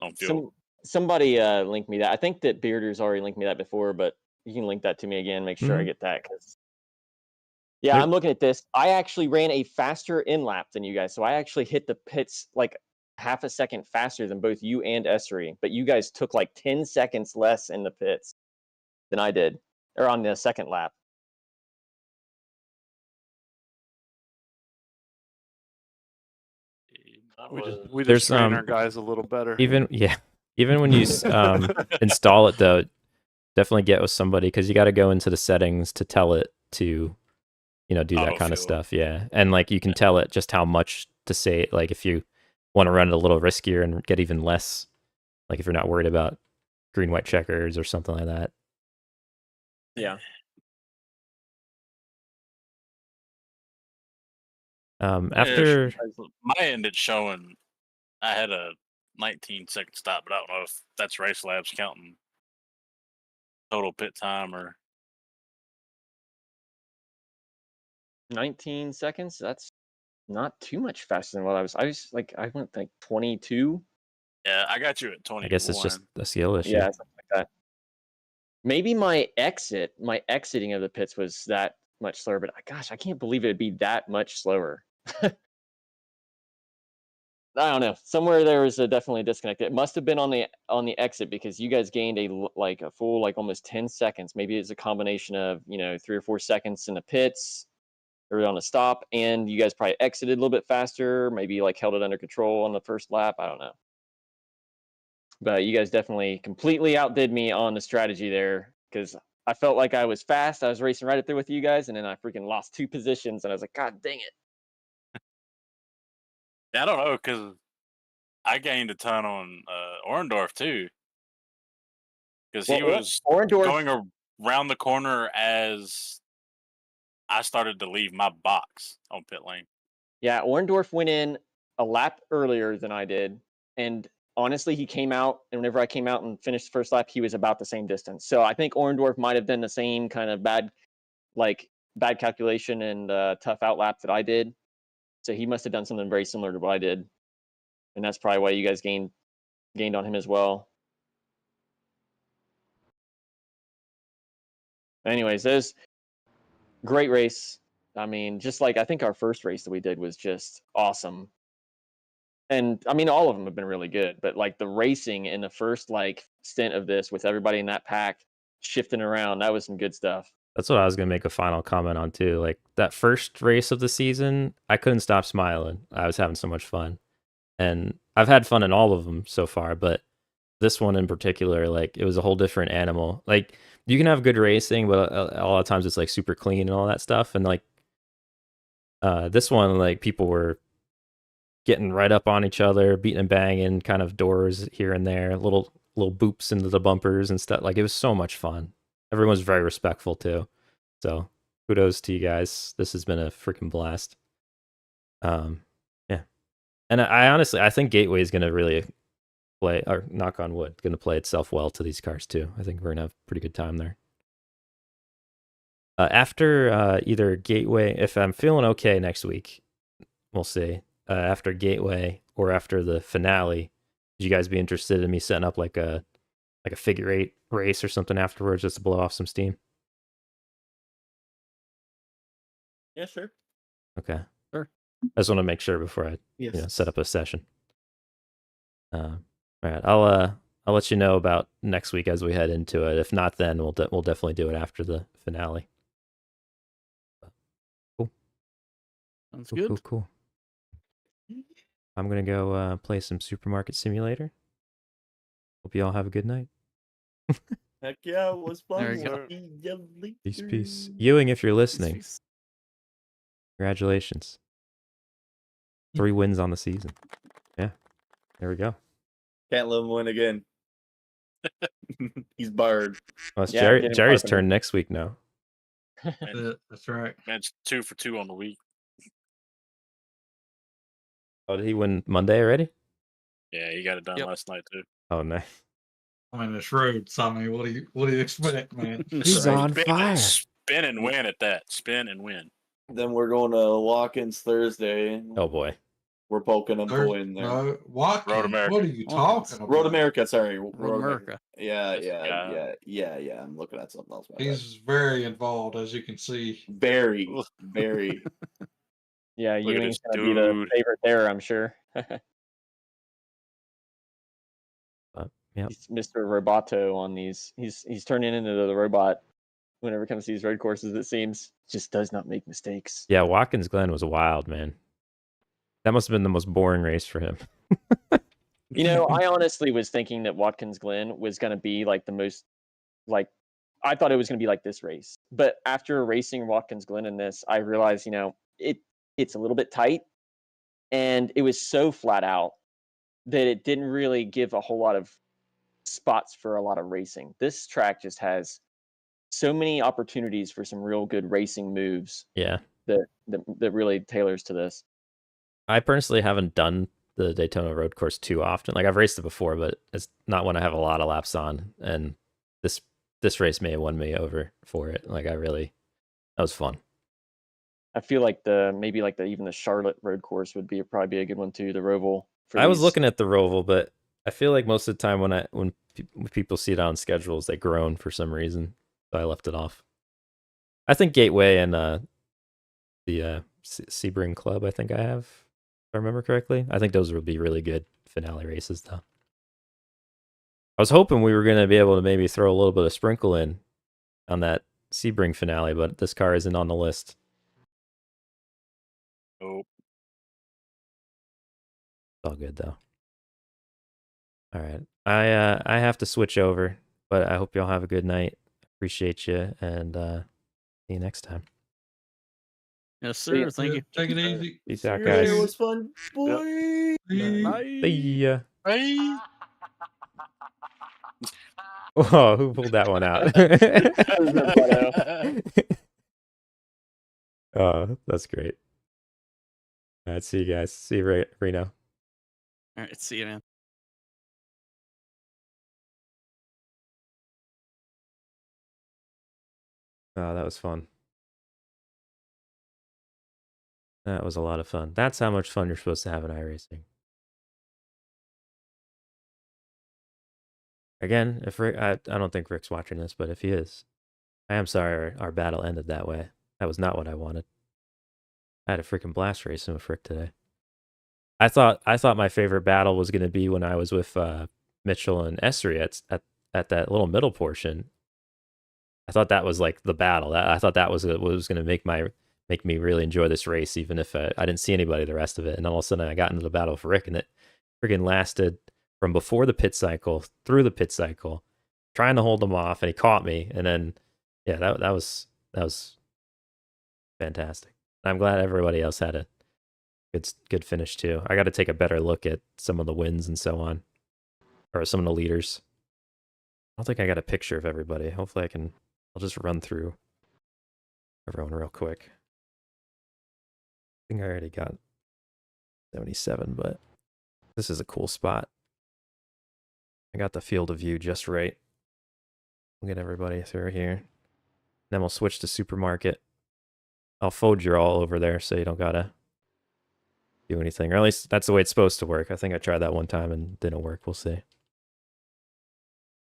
on fuel. Somebody linked me that. I think that Bearder's already linked me that before, but you can link that to me again. Make sure I get that. Yeah, I'm looking at this. I actually ran a faster in lap than you guys, so I actually hit the pits like half a second faster than both you and Esri. But you guys took like 10 seconds less in the pits than I did, or on the second lap. We There's, just train our guys a little better. Even when you install it though, definitely get with somebody because you got to go into the settings to tell it to, do that kind of stuff. Yeah, and like you can tell it just how much to say. Like if you want to run it a little riskier and get even less, like if you're not worried about green white checkers or something like that. Yeah. After my end, it's showing I had a 19-second stop, but I don't know if that's Race Labs counting total pit time or 19 seconds. That's not too much faster than what I was. I went like 22. Yeah, I got you at 21. I guess it's just a skill issue. Yeah, something like that. Maybe my exiting of the pits was that much slower, but gosh, I can't believe it'd be that much slower. I don't know. Somewhere there was definitely a disconnect. It must have been on the exit because you guys gained a full almost 10 seconds. Maybe it's a combination of 3 or 4 seconds in the pits or on a stop, and you guys probably exited a little bit faster. Maybe held it under control on the first lap. I don't know. But you guys definitely completely outdid me on the strategy there because I felt like I was fast. I was racing right up there with you guys, and then I freaking lost 2 positions, and I was like, God dang it. I don't know because I gained a ton on Orendorff too because he was going around the corner as I started to leave my box on pit lane. Yeah, Orendorff went in a lap earlier than I did, and honestly, he came out, and whenever I came out and finished the first lap, he was about the same distance. So I think Orendorff might have done the same kind of bad calculation and tough out lap that I did. So he must have done something very similar to what I did, and that's probably why you guys gained on him as well. Anyways, those great race. I mean, just like I think our first race that we did was just awesome. And I mean, all of them have been really good, but like the racing in the first like stint of this with everybody in that pack shifting around, that was some good stuff. That's what I was gonna make a final comment on too. Like that first race of the season, I couldn't stop smiling. I was having so much fun, and I've had fun in all of them so far, but this one in particular, like it was a whole different animal. Like you can have good racing, but a lot of times it's like super clean and all that stuff, and like this one, like people were getting right up on each other, beating and banging, kind of doors here and there, little boops into the bumpers and stuff. Like it was so much fun. Everyone's very respectful too. So kudos to you guys. This has been a freaking blast. Yeah. And I honestly, I think Gateway is going to really play, or knock on wood, going to play itself well to these cars too. I think we're going to have a pretty good time there. After either Gateway, if I'm feeling okay next week, we'll see. After Gateway or after the finale, would you guys be interested in me setting up like a figure 8 race or something afterwards just to blow off some steam? Yeah, sure. Okay. Sure. I just want to make sure before I Yes. set up a session. All right, I'll let you know about next week as we head into it. If not, then we'll definitely do it after the finale. Cool. Sounds good. Cool. I'm gonna go play some Supermarket Simulator. Hope you all have a good night. Heck yeah, it was fun. There you go. See ya later. Peace. Ewing, if you're listening, congratulations. 3 wins on the season. Yeah, there we go. Can't let him win again. He's barred. Well, it's Yeah, get him Jerry's Carpenter. turn next week now. That's right. It's 2 for 2 on the week. Oh, did he win Monday already? Yeah, he got it done Yep. last night too. Oh, nice. I mean, it's road, Sonny. What do you expect, man? He's Right. on fire. Spin and win at that. Spin and win. Then we're going to Watkins Thursday. Oh boy. We're poking them to win there. No, Watkins. Road America. What are you Watkins. talking about? Road America, sorry. Road America. Yeah. I'm looking at something else. my bad. He's very involved, as you can see. Very. Yeah, Look at Ewing's this gonna be the dude. favorite there, I'm sure. Yep. He's Mr. Roboto on these. He's turning into the robot whenever it comes to these road courses. It seems just does not make mistakes. Yeah, Watkins Glen was wild, man. That must have been the most boring race for him. You know, I honestly was thinking that Watkins Glen was going to be like the most, like, I thought it was going to be like this race. But after racing Watkins Glen in this, I realized, you know, it's a little bit tight, and it was so flat out that it didn't really give a whole lot of spots for a lot of racing. This track just has so many opportunities for some real good racing moves Yeah. that really tailors to this. I personally haven't done the Daytona road course too often. Like I've raced it before, but it's not one I have a lot of laps on. And this race may have won me over for it. Like that was fun. I feel like even the Charlotte road course would probably be a good one too. The Roval. I was looking at the Roval, but I feel like most of the time when people see it on schedules, they groan for some reason. So I left it off. I think Gateway and the Sebring Club, I think I have, if I remember correctly. I think those would be really good finale races, though. I was hoping we were going to be able to maybe throw a little bit of sprinkle in on that Sebring finale, but this car isn't on the list. Oh. It's all good, though. All right. I have to switch over, but I hope y'all have a good night. Appreciate you, and see you next time. Yes, sir. Thank you. Take it easy. Peace out, Yeah, guys. it was fun, boy. See ya. Hey. Whoa, who pulled that one out? Oh, that's great. All right, see you guys. See you, Reno. All right. See you, man. Oh, that was fun. That was a lot of fun. That's how much fun you're supposed to have in iRacing. Again, if Rick, I don't think Rick's watching this, but if he is, I am sorry our battle ended that way. That was not what I wanted. I had a freaking blast racing with Frick today. I thought my favorite battle was going to be when I was with Mitchell and Esri at that little middle portion. I thought that was like the battle. I thought that was what was going to make me really enjoy this race, even if I didn't see anybody the rest of it. And all of a sudden, I got into the battle with Rick, and it freaking lasted from before the pit cycle through the pit cycle, trying to hold him off, and he caught me. And then, yeah, that was fantastic. I'm glad everybody else had a good finish too. I got to take a better look at some of the wins and so on, or some of the leaders. I don't think I got a picture of everybody. Hopefully I'll just run through everyone real quick. I think I already got 77, but this is a cool spot. I got the field of view just right. We'll get everybody through here. Then we'll switch to supermarket. I'll fold you all over there so you don't gotta do anything. Or at least that's the way it's supposed to work. I think I tried that one time and didn't work. We'll see.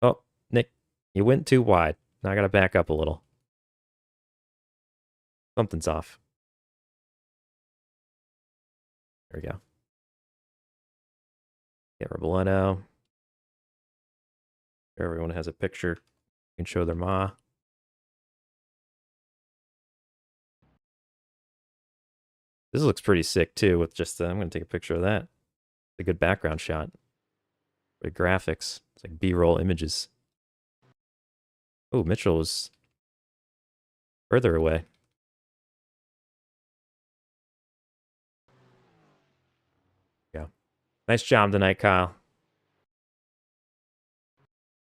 Oh, Nick, you went too wide. Now I gotta back up a little. Something's off. There we go. Get Robledo. Everyone has a picture. You can show their ma. This looks pretty sick too with just, I'm going to take a picture of that. It's a good background shot. Good graphics. It's like B-roll images. Oh, Mitchell was further away. Yeah. Nice job tonight, Kyle.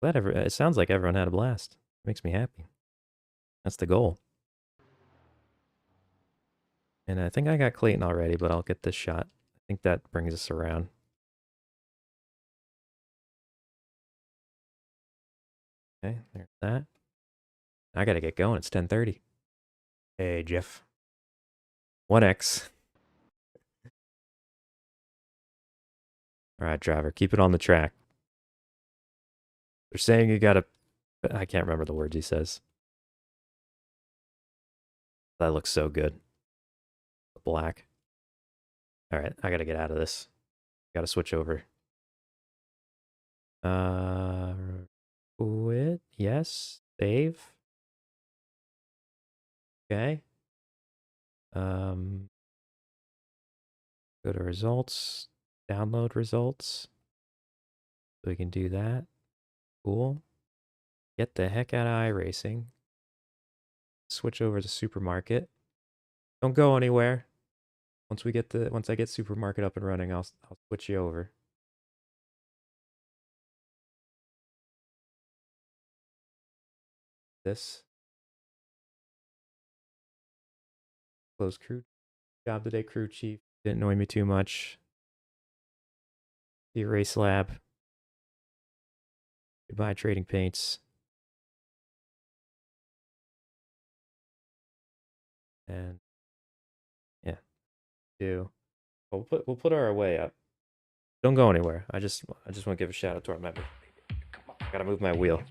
Glad it sounds like everyone had a blast. Makes me happy. That's the goal. And I think I got Clayton already, but I'll get this shot. I think that brings us around. Okay, there's that. I gotta get going. It's 10:30. Hey, Jeff. 1X. All right, driver. Keep it on the track. They're saying you gotta... I can't remember the words he says. That looks so good. Black. All right, I gotta get out of this. Gotta switch over. Quit. Yes. Save. Okay. Go to results. Download results. So we can do that. Cool. Get the heck out of iRacing. Switch over to supermarket. Don't go anywhere. Once I get supermarket up and running, I'll switch you over. This. Close crew. Job today, crew chief. Didn't annoy me too much. The race lab. Goodbye, trading paints. And yeah, we'll put our way up. Don't go anywhere. I just want to give a shout out to our member. Gotta move my wheel.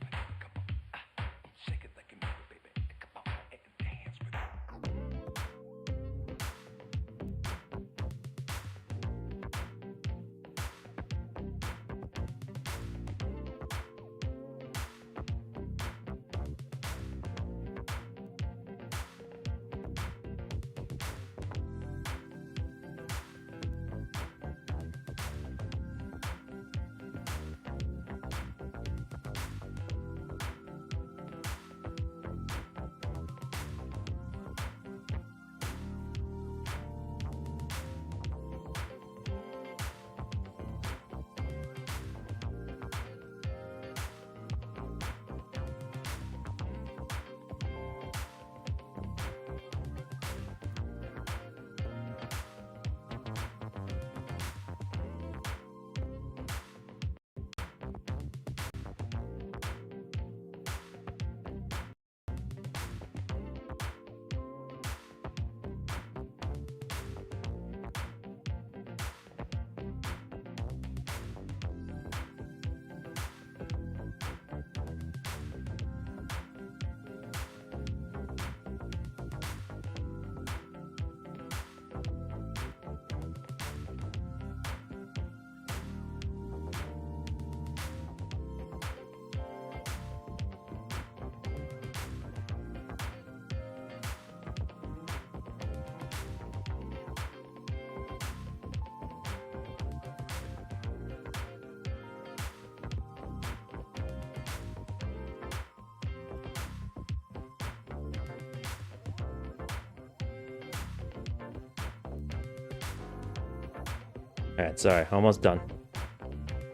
All right, sorry, almost done.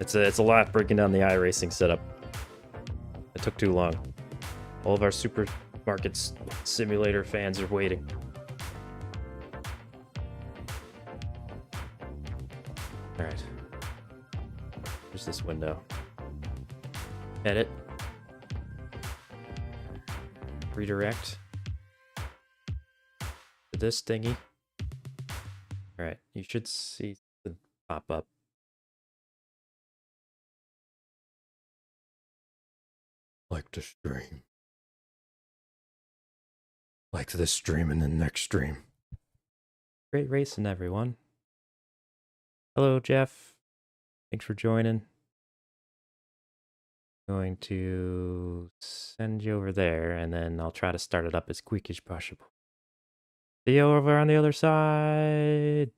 It's a lot breaking down the iRacing setup. It took too long. All of our supermarkets simulator fans are waiting. All right. There's this window. Edit. Redirect. To this thingy. All right, you should see the pop up. Like to stream. Like this stream and the next stream. Great racing, everyone. Hello, Jeff. Thanks for joining. Going to send you over there, and then I'll try to start it up as quick as possible. See you over on the other side.